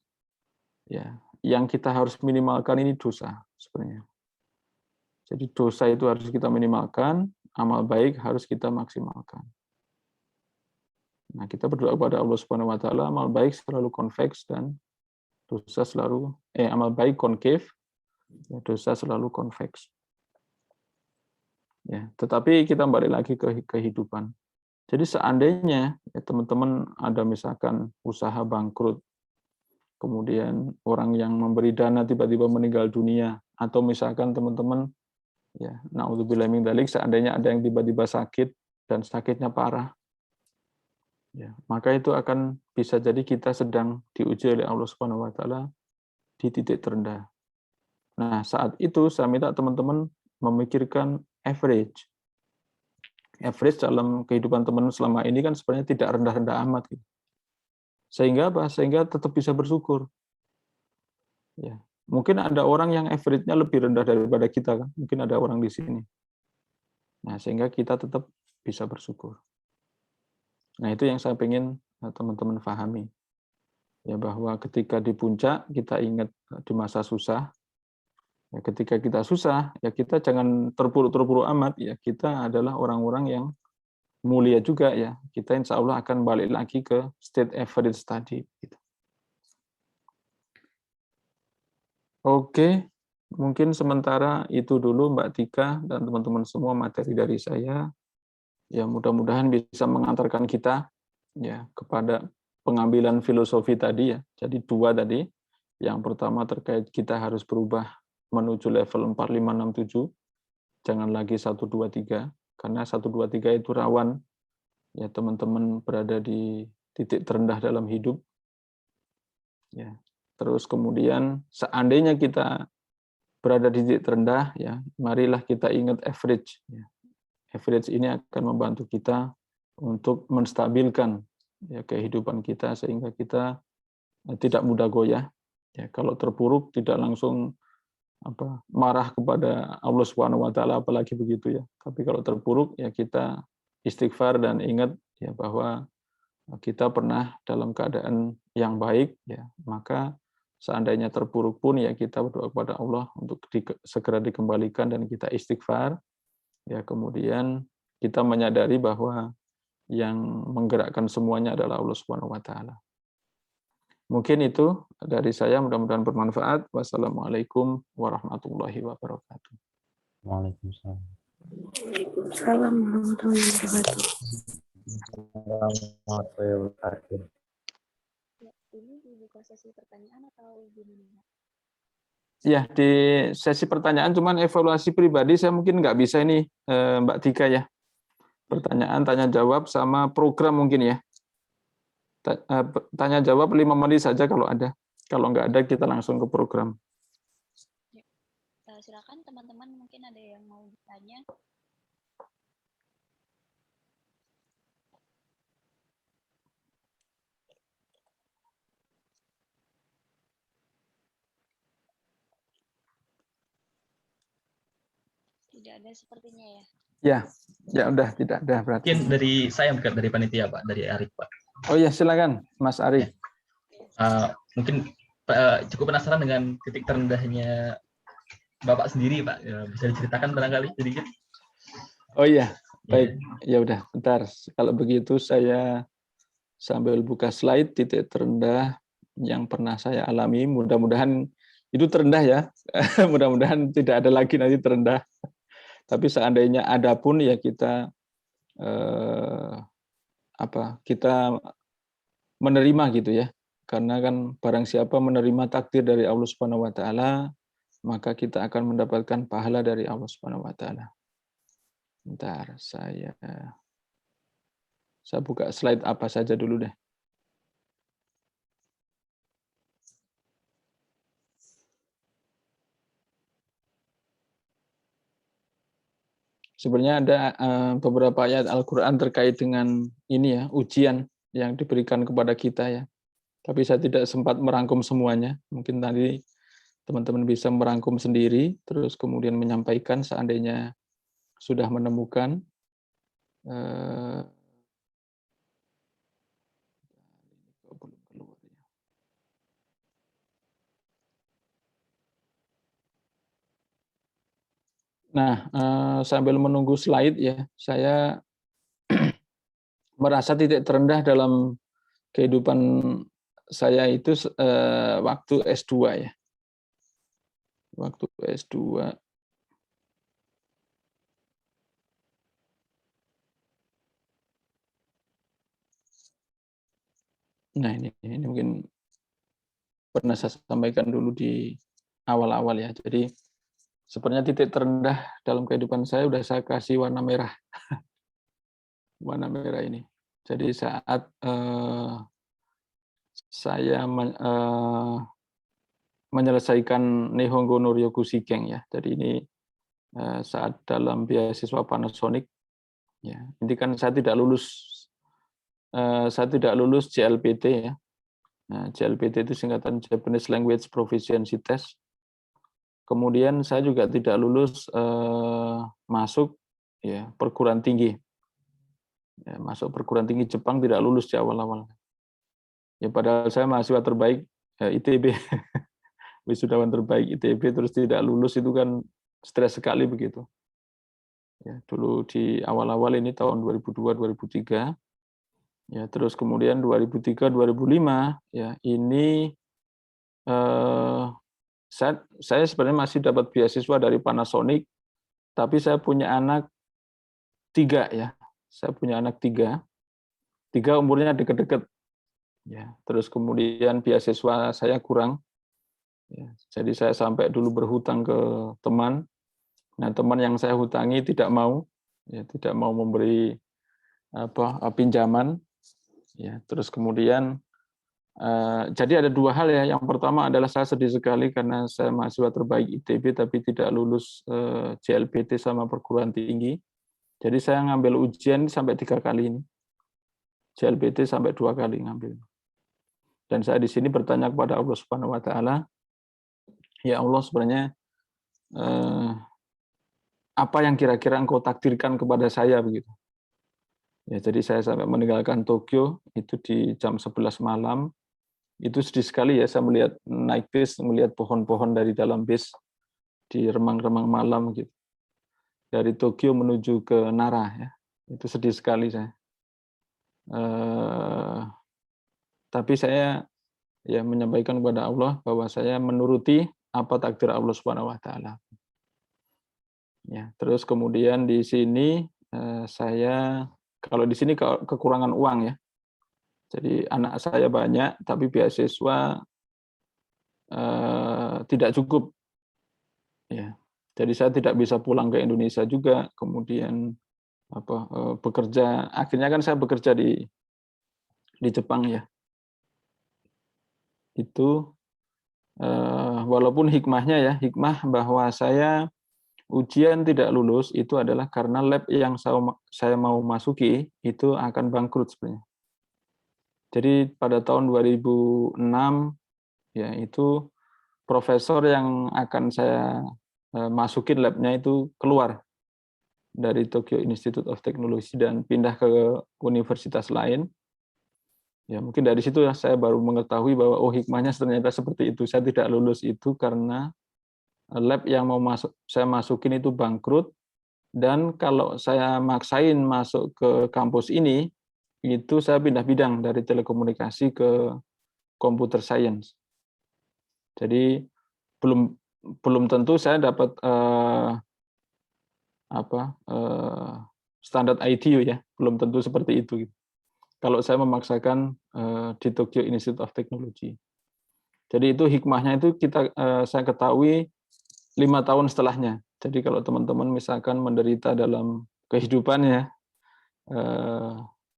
ya yang kita harus minimalkan ini dosa sebenarnya. Jadi dosa itu harus kita minimalkan, amal baik harus kita maksimalkan. Nah kita berdoa kepada Allah Subhanahu Wa Taala, amal baik selalu convex dan dosa selalu amal baik concave, ya, dosa selalu convex. Ya, tetapi kita balik lagi ke kehidupan. Jadi seandainya ya, teman-teman ada misalkan usaha bangkrut, kemudian orang yang memberi dana tiba-tiba meninggal dunia, atau misalkan teman-teman, ya, naudzubillah min dzalik, seandainya ada yang tiba-tiba sakit dan sakitnya parah, ya, maka itu akan bisa jadi kita sedang diuji oleh Allah Subhanahu wa taala di titik terendah. Nah, saat itu saya minta teman-teman memikirkan average. Average dalam kehidupan teman selama ini kan sebenarnya tidak rendah-rendah amat gitu. Sehingga apa? Sehingga tetap bisa bersyukur. Ya. Mungkin ada orang yang average-nya lebih rendah daripada kita kan. Mungkin ada orang di sini. Nah, sehingga kita tetap bisa bersyukur. Nah, itu yang saya ingin teman-teman pahami. Ya, bahwa ketika di puncak kita ingat di masa susah. Ya, ketika kita susah, ya kita jangan terpuruk-terpuruk amat. Ya, kita adalah orang-orang yang mulia juga ya. Kita insya Allah akan balik lagi ke state average tadi. Gitu. Oke, mungkin sementara itu dulu Mbak Tika dan teman-teman semua materi dari saya. Ya, mudah-mudahan bisa mengantarkan kita ya kepada pengambilan filosofi tadi ya. Jadi 2 tadi. Yang pertama terkait kita harus berubah menuju level 4, 5, 6, 7. Jangan lagi 1, 2, 3. Karena 1, 2, 3 itu rawan ya teman-teman berada di titik terendah dalam hidup. Ya. Terus kemudian seandainya kita berada di titik terendah, ya marilah kita ingat average. Ya. Average ini akan membantu kita untuk menstabilkan ya kehidupan kita sehingga kita tidak mudah goyah. Ya, kalau terpuruk tidak langsung marah kepada Allah Subhanahu wa taala apalagi begitu ya. Tapi kalau terpuruk ya kita istighfar dan ingat ya bahwa kita pernah dalam keadaan yang baik ya, maka seandainya terpuruk pun ya kita berdoa kepada Allah untuk segera dikembalikan dan kita istighfar ya, kemudian kita menyadari bahwa yang menggerakkan semuanya adalah Allah Subhanahu wa taala. Mungkin itu dari saya, mudah-mudahan bermanfaat. Wassalamualaikum warahmatullahi wabarakatuh. Waalaikumsalam. Waalaikumsalam warahmatullahi wabarakatuh. Warahmatullahi wabarakatuh. Ya, ini dibuka sesi pertanyaan atau gimana? Ya, di sesi pertanyaan cuman evaluasi pribadi saya mungkin nggak bisa ini Mbak Tika ya. Pertanyaan, tanya jawab sama program mungkin ya. Tanya jawab 5 menit saja kalau ada. Kalau nggak ada kita langsung ke program. Ya. Silakan teman-teman, mungkin ada yang mau bertanya. Tidak ada sepertinya ya. Ya udah tidak ada berarti. Mungkin dari saya, bukan dari panitia Pak, dari Arif Pak. Oh ya silakan Mas Arif. Mungkin cukup penasaran dengan titik terendahnya Bapak sendiri Pak. Bisa diceritakan barangkali sedikit? Oh iya, baik. Ya udah, bentar. Kalau begitu saya sambil buka slide titik terendah yang pernah saya alami. Mudah-mudahan itu terendah ya. Mudah-mudahan tidak ada lagi nanti terendah. Tapi seandainya ada pun ya kita kita menerima gitu ya. Karena kan barang siapa menerima takdir dari Allah Subhanahu wa taala, maka kita akan mendapatkan pahala dari Allah Subhanahu wa taala. Bentar, saya buka slide apa saja dulu deh. Sebenarnya ada beberapa ayat Al-Quran terkait dengan ini ya, ujian yang diberikan kepada kita ya. Tapi saya tidak sempat merangkum semuanya. Mungkin tadi teman-teman bisa merangkum sendiri, terus kemudian menyampaikan seandainya sudah menemukan. Nah, sambil menunggu slide ya, saya merasa titik terendah dalam kehidupan saya itu waktu S2 ya. Waktu S2. Nah, ini mungkin pernah saya sampaikan dulu di awal-awal ya. Jadi sebenarnya titik terendah dalam kehidupan saya udah saya kasih warna merah. Warna merah ini. Jadi saat saya menyelesaikan Nihongo no Ryoku Shiken ya. Jadi ini saat dalam beasiswa Panasonic ya. Ini kan saya tidak lulus JLPT ya. Nah, JLPT itu singkatan Japanese Language Proficiency Test. Kemudian saya juga tidak lulus masuk ya perguruan tinggi. Ya, masuk perguruan tinggi Jepang tidak lulus di awal-awal. Ya padahal saya mahasiswa terbaik ITB. Wisudawan terbaik ITB terus tidak lulus itu kan stres sekali begitu. Ya, dulu di awal-awal ini tahun 2002 2003. Ya, terus kemudian 2003 2005 ya ini saya sebenarnya masih dapat beasiswa dari Panasonic, tapi saya punya anak 3 ya. Saya punya anak 3 umurnya deket-deket. Ya, terus kemudian beasiswa saya kurang. Ya, jadi saya sampai dulu berhutang ke teman. Nah, teman yang saya hutangi tidak mau memberi pinjaman. Ya, terus kemudian jadi ada 2 hal ya. Yang pertama adalah saya sedih sekali karena saya mahasiswa terbaik ITB tapi tidak lulus JLPT sama perguruan tinggi. Jadi saya ngambil ujian sampai 3 kali ini. JLPT sampai 2 kali ngambil. Dan saya di sini bertanya kepada Allah Subhanahu wa taala, ya Allah sebenarnya apa yang kira-kira Engkau takdirkan kepada saya begitu. Ya, jadi saya sampai meninggalkan Tokyo itu di jam 11 malam. Itu sedih sekali ya saya melihat naik bis, melihat pohon-pohon dari dalam bis di remang-remang malam gitu. Dari Tokyo menuju ke Nara ya. Itu sedih sekali saya. Tapi saya ya menyampaikan kepada Allah bahwa saya menuruti apa takdir Allah Subhanahu wa taala. Ya, terus kemudian di sini saya kalau di sini kekurangan uang ya. Jadi anak saya banyak tapi beasiswa tidak cukup. Ya. Jadi saya tidak bisa pulang ke Indonesia juga, kemudian bekerja. Akhirnya kan saya bekerja di Jepang ya. Itu walaupun hikmahnya hikmah bahwa saya ujian tidak lulus itu adalah karena lab yang saya mau masuki itu akan bangkrut sebenarnya. Jadi pada tahun 2006 ya itu profesor yang akan saya masukin labnya itu keluar dari Tokyo Institute of Technology dan pindah ke universitas lain. Ya mungkin dari situ ya saya baru mengetahui bahwa hikmahnya ternyata seperti itu. Saya tidak lulus itu karena lab yang mau saya masukin itu bangkrut, dan kalau saya maksain masuk ke kampus ini itu saya pindah bidang dari telekomunikasi ke computer science. Jadi belum tentu saya dapat standar ITU ya, belum tentu seperti itu. Kalau saya memaksakan di Tokyo Institute of Technology. Jadi itu hikmahnya itu saya ketahui 5 tahun setelahnya. Jadi kalau teman-teman misalkan menderita dalam kehidupannya,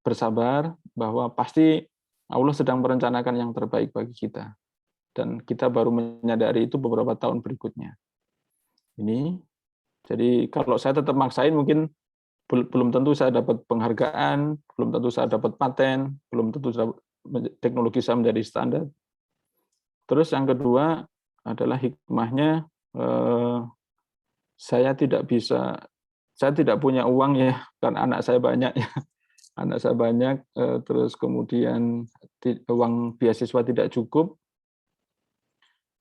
bersabar bahwa pasti Allah sedang merencanakan yang terbaik bagi kita. Dan kita baru menyadari itu beberapa tahun berikutnya. Ini, jadi kalau saya tetap maksain mungkin belum tentu saya dapat penghargaan, belum tentu saya dapat paten, belum tentu teknologi saya menjadi standar. Terus yang kedua adalah hikmahnya, saya tidak punya uang ya, karena anak saya banyak ya. Anak saya banyak, terus kemudian uang beasiswa tidak cukup.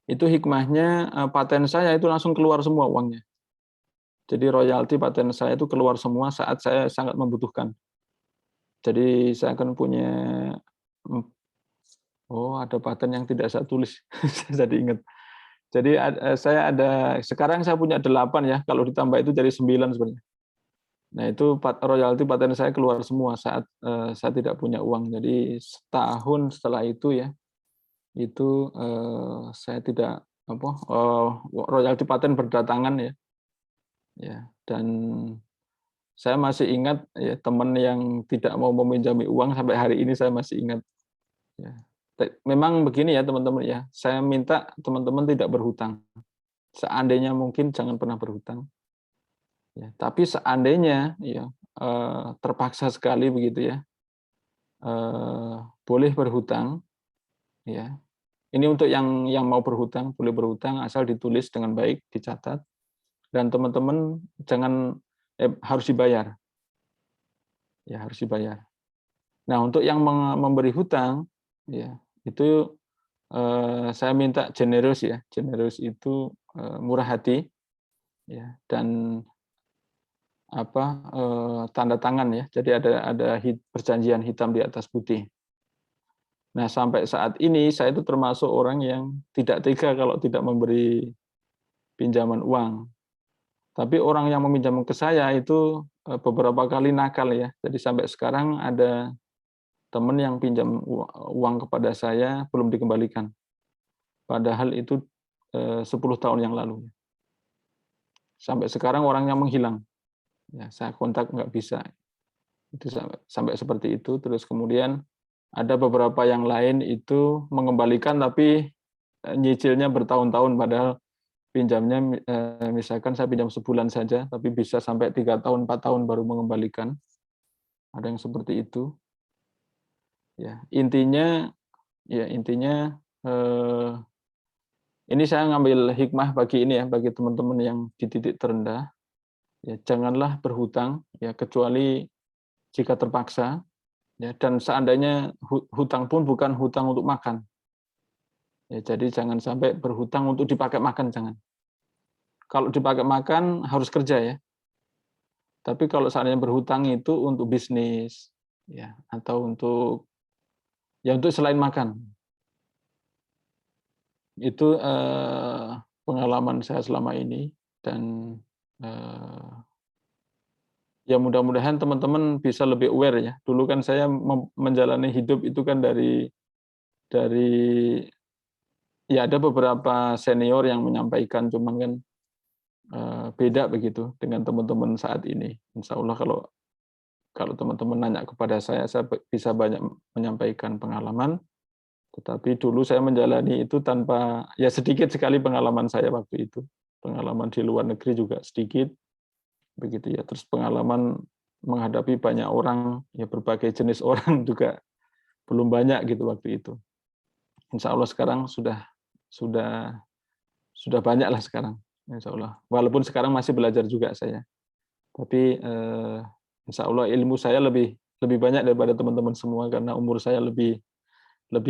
Itu hikmahnya paten saya itu langsung keluar semua uangnya. Jadi royalti paten saya itu keluar semua saat saya sangat membutuhkan. Jadi saya akan punya, ada paten yang tidak saya tulis, saya jadi ingat. Jadi sekarang saya punya 8 ya, kalau ditambah itu jadi 9 sebenarnya. Nah itu royalti paten saya keluar semua saat saya tidak punya uang. Jadi setahun setelah itu ya, itu saya tidak royalti paten berdatangan ya. Ya, dan saya masih ingat ya, teman yang tidak mau meminjami uang sampai hari ini saya masih ingat. Ya. Memang begini ya teman-teman ya, saya minta teman-teman tidak berhutang. Seandainya mungkin jangan pernah berhutang. Ya, tapi seandainya ya terpaksa sekali begitu ya, boleh berhutang. Ya, ini untuk yang mau berhutang boleh berhutang asal ditulis dengan baik, dicatat, dan teman-teman jangan harus dibayar. Ya harus dibayar. Nah untuk yang memberi hutang, ya itu saya minta generous ya, generous itu murah hati, ya dan tanda tangan ya. Jadi ada perjanjian hitam di atas putih. Nah sampai saat ini saya itu termasuk orang yang tidak tega kalau tidak memberi pinjaman uang. Tapi orang yang meminjam ke saya itu beberapa kali nakal ya. Jadi sampai sekarang ada teman yang pinjam uang kepada saya belum dikembalikan. Padahal itu 10 tahun yang lalu. Sampai sekarang orangnya menghilang. Ya, saya kontak nggak bisa. Itu sampai seperti itu. Terus kemudian ada beberapa yang lain itu mengembalikan tapi nyicilnya bertahun-tahun. Padahal pinjamnya misalkan saya pinjam sebulan saja, tapi bisa sampai 3 tahun, 4 tahun baru mengembalikan. Ada yang seperti itu. Ya, intinya ini saya ngambil hikmah bagi ini ya, bagi teman-teman yang di titik terendah. Ya, janganlah berhutang ya kecuali jika terpaksa ya, dan seandainya hutang pun bukan hutang untuk makan. Ya, jadi jangan sampai berhutang untuk dipakai makan, jangan. Kalau dipakai makan harus kerja ya. Tapi kalau seandainya berhutang itu untuk bisnis ya atau untuk selain makan. Itu pengalaman saya selama ini dan ya mudah-mudahan teman-teman bisa lebih aware ya. Dulu kan saya menjalani hidup itu kan dari ya ada beberapa senior yang menyampaikan, cuman kan beda begitu dengan teman-teman saat ini. Insya Allah kalau teman-teman nanya kepada saya bisa banyak menyampaikan pengalaman. Tetapi dulu saya menjalani itu tanpa, ya sedikit sekali pengalaman saya waktu itu. Pengalaman di luar negeri juga sedikit, begitu ya. Terus pengalaman menghadapi banyak orang, ya berbagai jenis orang juga belum banyak gitu waktu itu. Insya Allah sekarang sudah banyak lah sekarang, insya Allah. Walaupun sekarang masih belajar juga saya, tapi insya Allah ilmu saya lebih banyak daripada teman-teman semua karena umur saya lebih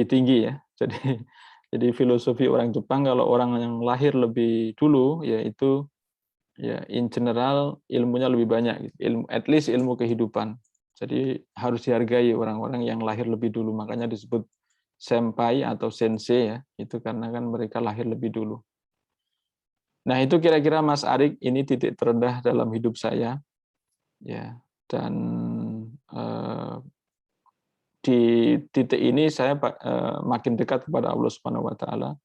tinggi ya. Jadi filosofi orang Jepang kalau orang yang lahir lebih dulu yaitu ya in general ilmunya lebih banyak gitu. At least ilmu kehidupan. Jadi harus dihargai orang-orang yang lahir lebih dulu, makanya disebut senpai atau sensei ya. Itu karena kan mereka lahir lebih dulu. Nah, itu kira-kira Mas Arik ini titik terendah dalam hidup saya. Ya. Dan di titik ini saya makin dekat kepada Allah Subhanahu wa taala.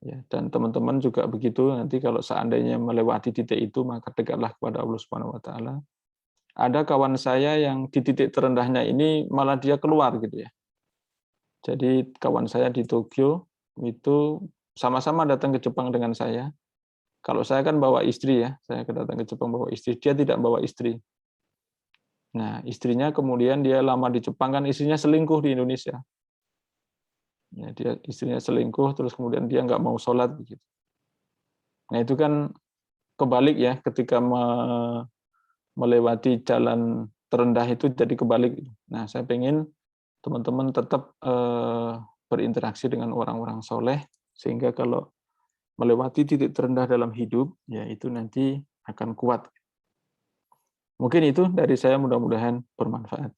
Ya, dan teman-teman juga begitu, nanti kalau seandainya melewati titik itu maka dekatlah kepada Allah Subhanahu wa taala. Ada kawan saya yang di titik terendahnya ini malah dia keluar gitu ya. Jadi kawan saya di Tokyo itu sama-sama datang ke Jepang dengan saya. Kalau saya kan bawa istri ya, saya datang ke Jepang bawa istri, dia tidak bawa istri. Nah, istrinya kemudian dia lama di Jepang kan istrinya selingkuh di Indonesia. Ya, dia istrinya selingkuh terus kemudian dia nggak mau sholat begitu. Nah itu kan kebalik ya ketika melewati jalan terendah itu jadi kebalik. Nah saya pengen teman-teman tetap berinteraksi dengan orang-orang soleh sehingga kalau melewati titik terendah dalam hidup ya itu nanti akan kuat. Mungkin itu dari saya, mudah-mudahan bermanfaat.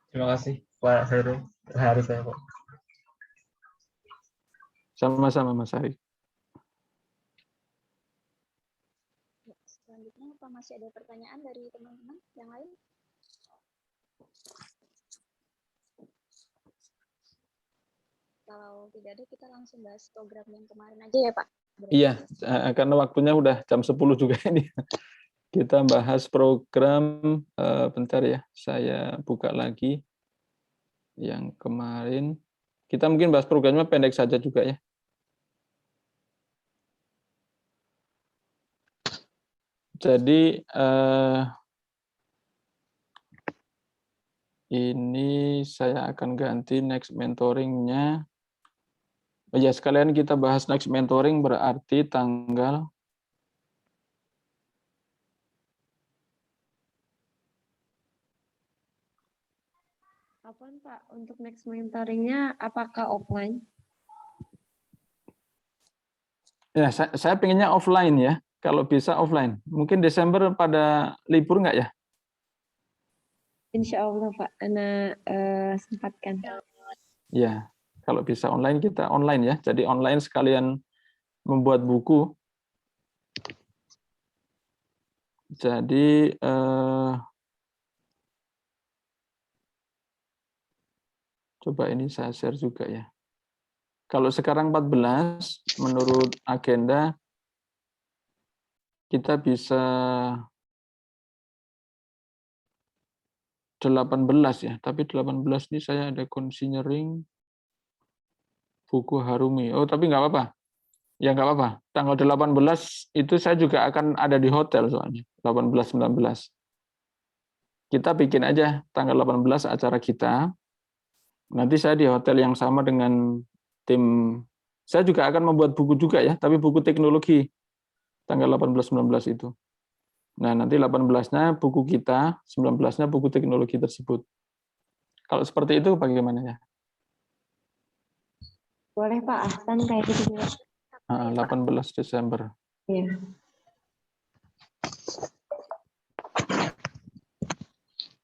Terima kasih Pak Heru. Hari saya Pak. Sama-sama Mas Ari. Selanjutnya apa masih ada pertanyaan dari teman-teman yang lain? Kalau tidak ada, kita langsung bahas program yang kemarin aja ya, Pak. Iya, karena waktunya udah jam 10 juga ini. Kita bahas program, bentar ya, saya buka lagi yang kemarin. Kita mungkin bahas programnya pendek saja juga ya. Jadi ini saya akan ganti next mentoring-nya. Oh ya, sekalian kita bahas next mentoring berarti tanggal Kapan Pak untuk next mentoringnya apakah offline? ya saya pengennya offline ya. Kalau bisa offline. Mungkin Desember pada libur nggak ya? Insya Allah Pak, Ana sempatkan. Ya, kalau bisa online kita online ya. Jadi online sekalian membuat buku. Jadi coba ini saya share juga ya. Kalau sekarang 14, menurut agenda kita bisa 18 ya. Tapi 18 ini saya ada considering buku Harumi. Oh, tapi nggak apa-apa. Ya nggak apa-apa. Tanggal 18 itu saya juga akan ada di hotel soalnya. 18, 19. Kita bikin aja tanggal 18 acara kita. Nanti saya di hotel yang sama dengan tim. Saya juga akan membuat buku juga ya, tapi buku teknologi tanggal 18-19 itu. Nah, nanti 18-nya buku kita, 19-nya buku teknologi tersebut. Kalau seperti itu bagaimana ya? Boleh Pak Ahsan kayak gitu juga. 18 Desember. Iya.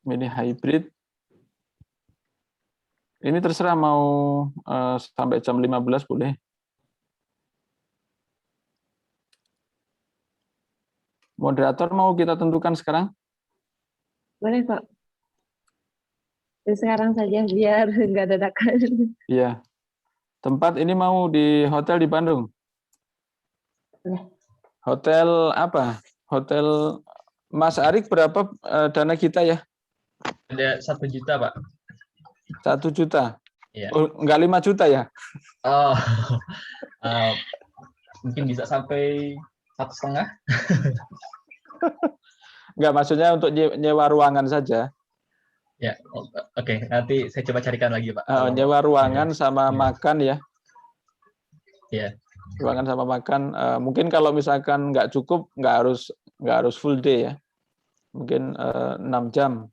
Ini hybrid. Ini terserah mau sampai jam 15 boleh. Moderator mau kita tentukan sekarang? Boleh Pak. Sekarang saja biar nggak dadakan. Iya. Tempat ini mau di hotel di Bandung? Boleh. Hotel apa? Hotel Mas Arik berapa dana kita ya? Ada 1 juta, Pak. 1 juta. Iya. Oh, enggak 5 juta ya? Oh, mungkin bisa sampai 1,5. Enggak, maksudnya untuk nyewa ruangan saja. Ya, oke. Nanti saya coba carikan lagi, Pak. Kalau Nyewa ruangan ada. sama Iya. makan ya. Iya. Ruangan sama makan. Mungkin kalau misalkan nggak cukup, nggak harus full day ya. Mungkin 6 jam.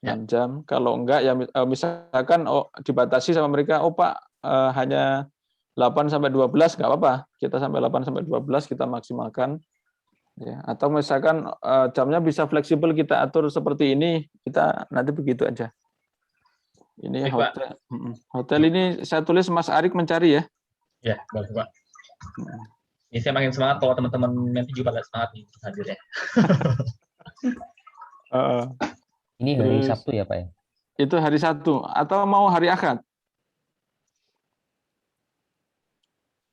6 jam. Kalau enggak ya misalkan dibatasi sama mereka, oh Pak hanya 8 sampai 12 nggak apa-apa. Kita sampai 8 sampai 12 kita maksimalkan. Ya, atau misalkan jamnya bisa fleksibel kita atur seperti ini, kita nanti begitu aja. Ini Baik, Pak. hotel. Hotel ini saya tulis Mas Arik mencari ya. Ya, bagus, Pak. Ini saya makin semangat kalau teman-teman nanti juga pada semangat nih hadir ya. Ini hari Terus, Sabtu ya Pak ya? itu hari Sabtu atau mau hari Ahad?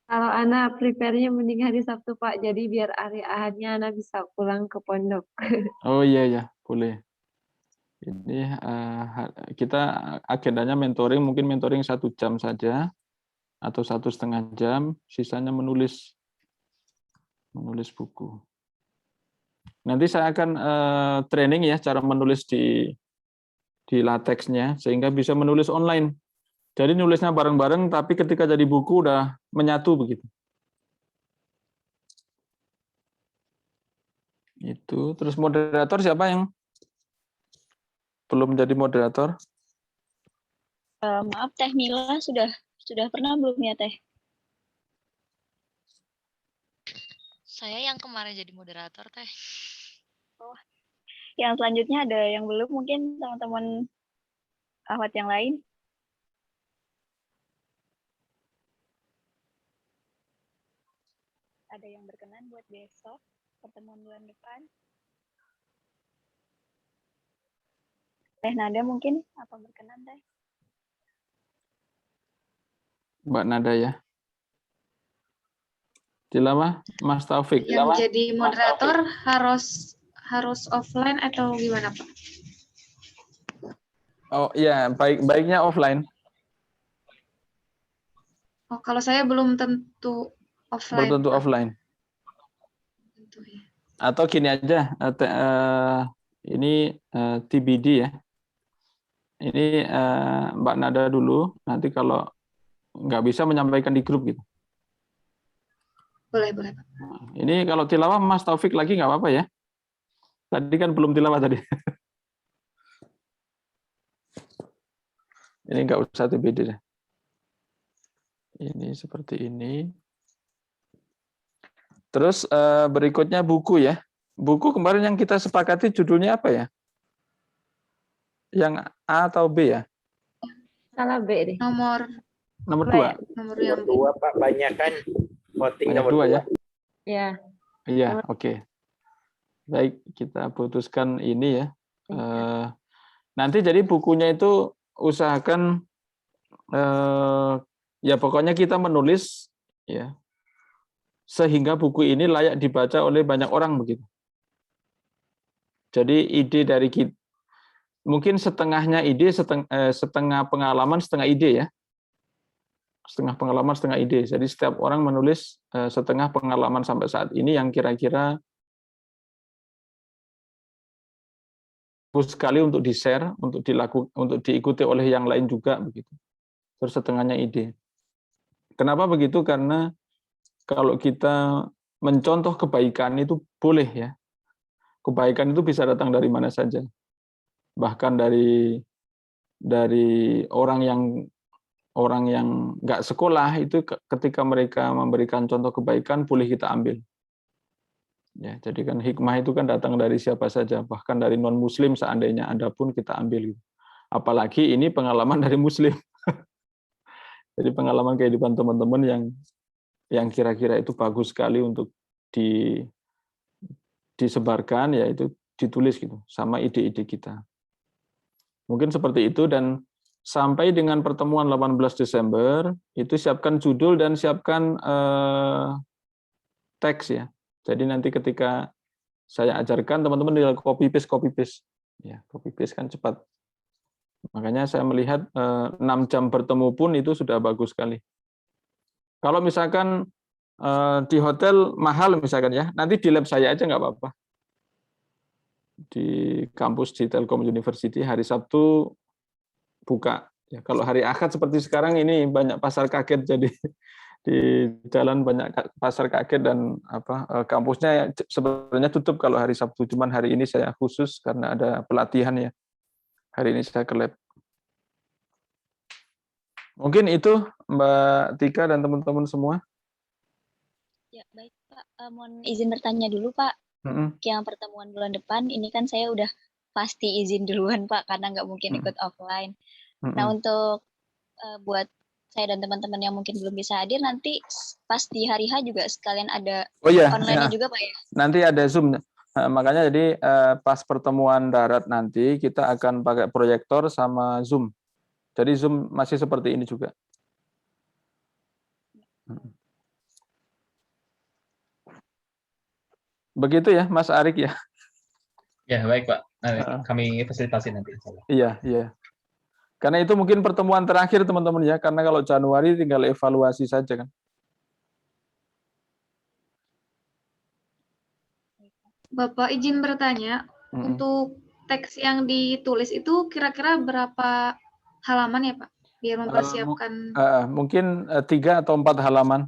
Kalau Ana prepare-nya mending hari Sabtu Pak, jadi biar hari Ahadnya Ana bisa pulang ke pondok. Oh iya ya, boleh. Ini kita agendanya mentoring, mungkin mentoring 1 jam saja atau 1,5 jam, sisanya menulis buku. Nanti saya akan training ya cara menulis di latexnya sehingga bisa menulis online. Jadi nulisnya bareng-bareng, tapi ketika jadi buku udah menyatu begitu. Itu. Terus moderator siapa yang belum jadi moderator? Maaf Teh Mila, sudah pernah belum ya Teh? Saya yang kemarin jadi moderator, Teh. Oh, yang selanjutnya ada yang belum, mungkin teman-teman ahwat yang lain? Ada yang berkenan buat besok, pertemuan bulan depan? Teh Nada mungkin, apa berkenan Teh? Mbak Nada ya. Tilawah Mas Taufik. Yang jadi moderator harus offline atau gimana Pak? Oh iya, baiknya offline. Oh, kalau saya belum tentu offline. Belum tentu Pak. offline. Tentu, ya. Atau gini aja, ini TBD ya. Ini Mbak Nada dulu, nanti kalau nggak bisa menyampaikan di grup gitu. Boleh, boleh Pak. Ini kalau tilawah Mas Taufik lagi nggak apa-apa ya. Tadi kan belum tilawah tadi. Ini nggak usah TBD deh. Ini seperti ini. Terus berikutnya buku ya. Buku kemarin yang kita sepakati judulnya apa ya? Yang A atau B ya? Salah B deh. Nomor Nomor 2. nomor yang Dua Pak, banyak kan voting Banyak nomor 2 ya? Ya. Iya, oke. Baik, kita putuskan ini ya. Nanti jadi bukunya itu usahakan ya pokoknya kita menulis ya sehingga buku ini layak dibaca oleh banyak orang begitu. Jadi ide dari kita mungkin setengahnya ide, setengah pengalaman, setengah ide ya. Setengah pengalaman, setengah ide. Jadi setiap orang menulis setengah pengalaman sampai saat ini yang kira-kira bagus sekali untuk di-share, untuk diikuti oleh yang lain juga begitu. Terus setengahnya ide. Kenapa begitu? Karena kalau kita mencontoh kebaikan itu boleh ya. Kebaikan itu bisa datang dari mana saja. Bahkan dari orang yang nggak sekolah itu ketika mereka memberikan contoh kebaikan boleh kita ambil. Ya, jadi kan hikmah itu kan datang dari siapa saja, bahkan dari non-muslim seandainya ada pun kita ambil. Apalagi ini pengalaman dari muslim. Jadi pengalaman kehidupan teman-teman yang kira-kira itu bagus sekali untuk disebarkan, yaitu ditulis gitu, sama ide-ide kita. Mungkin seperti itu, dan sampai dengan pertemuan 18 Desember, itu siapkan judul dan siapkan teks ya. Jadi nanti ketika saya ajarkan, teman-teman tinggal copy-paste. Ya, copy-paste kan cepat. Makanya saya melihat 6 jam bertemu pun itu sudah bagus sekali. Kalau misalkan di hotel mahal misalkan ya, nanti di lab saya aja nggak apa-apa. Di kampus di Telkom University hari Sabtu buka. Ya, kalau hari Ahad seperti sekarang ini banyak pasar kaget, jadi di jalan banyak pasar kaget dan kampusnya sebenarnya tutup kalau hari Sabtu. Cuman hari ini saya khusus karena ada pelatihan ya. Hari ini saya ke lab. Mungkin itu Mbak Tika dan teman-teman semua. Ya, baik Pak. Mohon izin bertanya dulu Pak. Yang pertemuan bulan depan, ini kan saya udah pasti izin duluan Pak, karena nggak mungkin ikut offline. Nah, untuk buat saya dan teman-teman yang mungkin belum bisa hadir, nanti pas di hari H juga sekalian ada online-nya juga Pak ya? Nanti ada Zoom. Makanya jadi pas pertemuan darat nanti kita akan pakai proyektor sama Zoom. Jadi Zoom masih seperti ini juga. Begitu ya Mas Arik ya? Ya, baik Pak. Kami fasilitasi nanti. Iya. Karena itu mungkin pertemuan terakhir teman-teman ya, karena kalau Januari tinggal evaluasi saja kan. Bapak izin bertanya, untuk teks yang ditulis itu kira-kira berapa halaman ya Pak? Biar mempersiapkan. Mungkin 3 atau 4 halaman.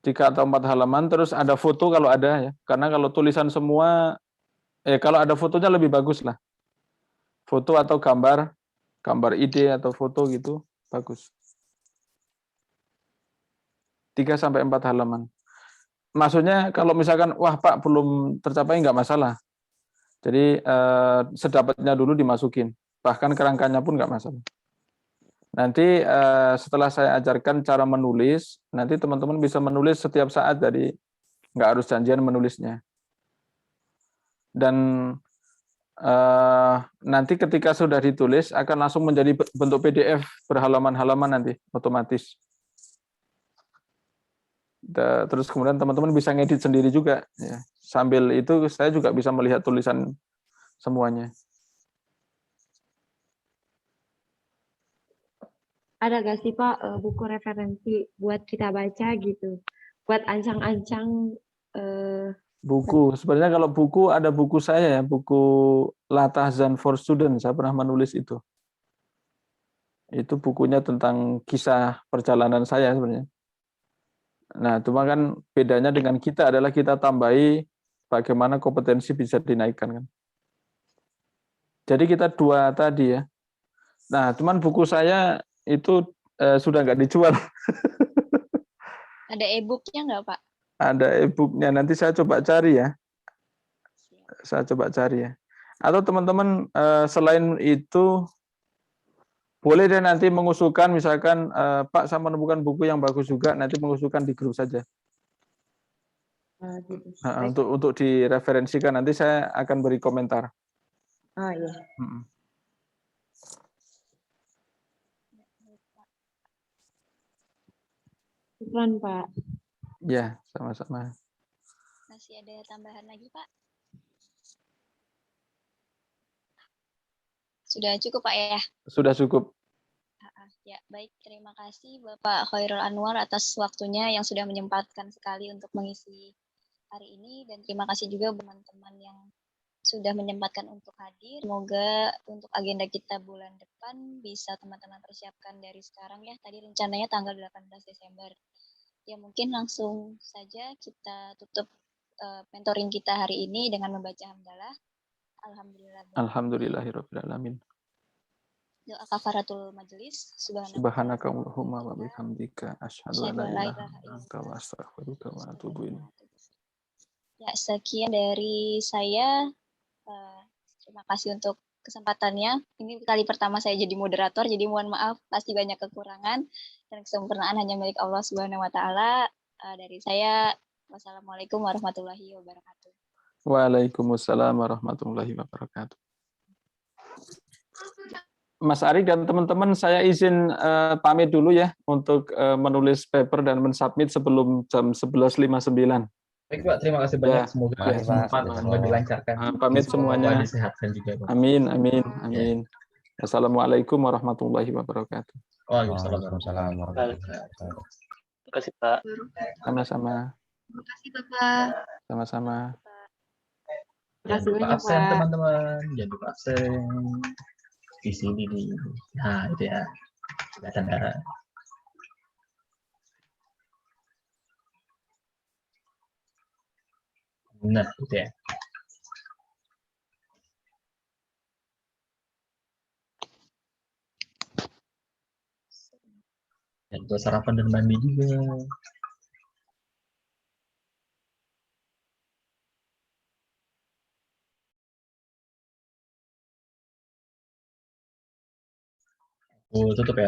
3 atau 4 halaman, terus ada foto kalau ada ya. Karena kalau tulisan semua, kalau ada fotonya lebih bagus lah. Foto atau gambar ide atau foto gitu, bagus. 3 sampai 4 halaman. Maksudnya kalau misalkan, wah Pak belum tercapai, nggak masalah. Jadi sedapatnya dulu dimasukin. Bahkan kerangkanya pun nggak masalah. Nanti setelah saya ajarkan cara menulis, nanti teman-teman bisa menulis setiap saat, jadi nggak harus janjian menulisnya. Dan nanti ketika sudah ditulis akan langsung menjadi bentuk PDF berhalaman-halaman nanti otomatis. Terus kemudian teman-teman bisa ngedit sendiri juga. Ya. Sambil itu saya juga bisa melihat tulisan semuanya. Ada gak sih Pak buku referensi buat kita baca gitu? Buat ancang-ancang Buku, sebenarnya kalau buku ada buku saya ya, buku Latahzan for Students, saya pernah menulis itu. Itu bukunya tentang kisah perjalanan saya sebenarnya. Nah, cuma kan bedanya dengan kita adalah kita tambahi bagaimana kompetensi bisa dinaikkan kan. Jadi kita dua tadi ya. Nah, cuman buku saya itu sudah nggak dijual. Ada e-booknya nggak, Pak? Ada e-booknya, nanti saya coba cari ya. Saya coba cari ya. Atau teman-teman selain itu boleh deh nanti mengusulkan misalkan Pak saya menemukan buku yang bagus juga, nanti mengusulkan di grup saja. gitu. Nah, untuk direferensikan nanti saya akan beri komentar. Oh iya. Syukran, Pak. Ya, sama-sama. Masih ada tambahan lagi, Pak? Sudah cukup, Pak ya? Sudah cukup. Ya, baik. Terima kasih Bapak Khairul Anwar atas waktunya yang sudah menyempatkan sekali untuk mengisi hari ini. Dan terima kasih juga teman-teman yang sudah menyempatkan untuk hadir. Semoga untuk agenda kita bulan depan bisa teman-teman persiapkan dari sekarang ya. Tadi rencananya tanggal 18 Desember. Ya mungkin langsung saja kita tutup mentoring kita hari ini dengan membaca hamdalah. Alhamdulillah. Alhamdulillahirabbil alamin. Doa kafaratul majelis. Subhanakallahumma wa bihamdika asyhadu an la ilaha illa anta wa astaghfiruka wa atubu ilaik. Ya, sekian dari saya. Terima kasih untuk kesempatannya. Ini kali pertama saya jadi moderator, jadi mohon maaf pasti banyak kekurangan dan kesempurnaan hanya milik Allah Subhanahu wa taala. Dari saya, wassalamualaikum warahmatullahi wabarakatuh. Waalaikumsalam warahmatullahi wabarakatuh. Mas Ari dan teman-teman, saya izin pamit dulu ya untuk menulis paper dan mensubmit sebelum jam 11.59. Baik Pak, terima kasih banyak. Semoga sempat, semoga dilancarkan. Pamit semuanya. Disehatkan juga Pak. Amin, amin, amin. Assalamualaikum warahmatullahi wabarakatuh. Waalaikumsalam warahmatullahi wabarakatuh. Terima kasih Pak. Sama-sama. Terima kasih Bapak. Sama-sama. Jangan lupa absen teman-teman, jangan lupa absen di sini nih. Nah itu ya, kelihatan darah. Nah itu ya. Dan buat sarapan dan mandi juga. Tutup ya.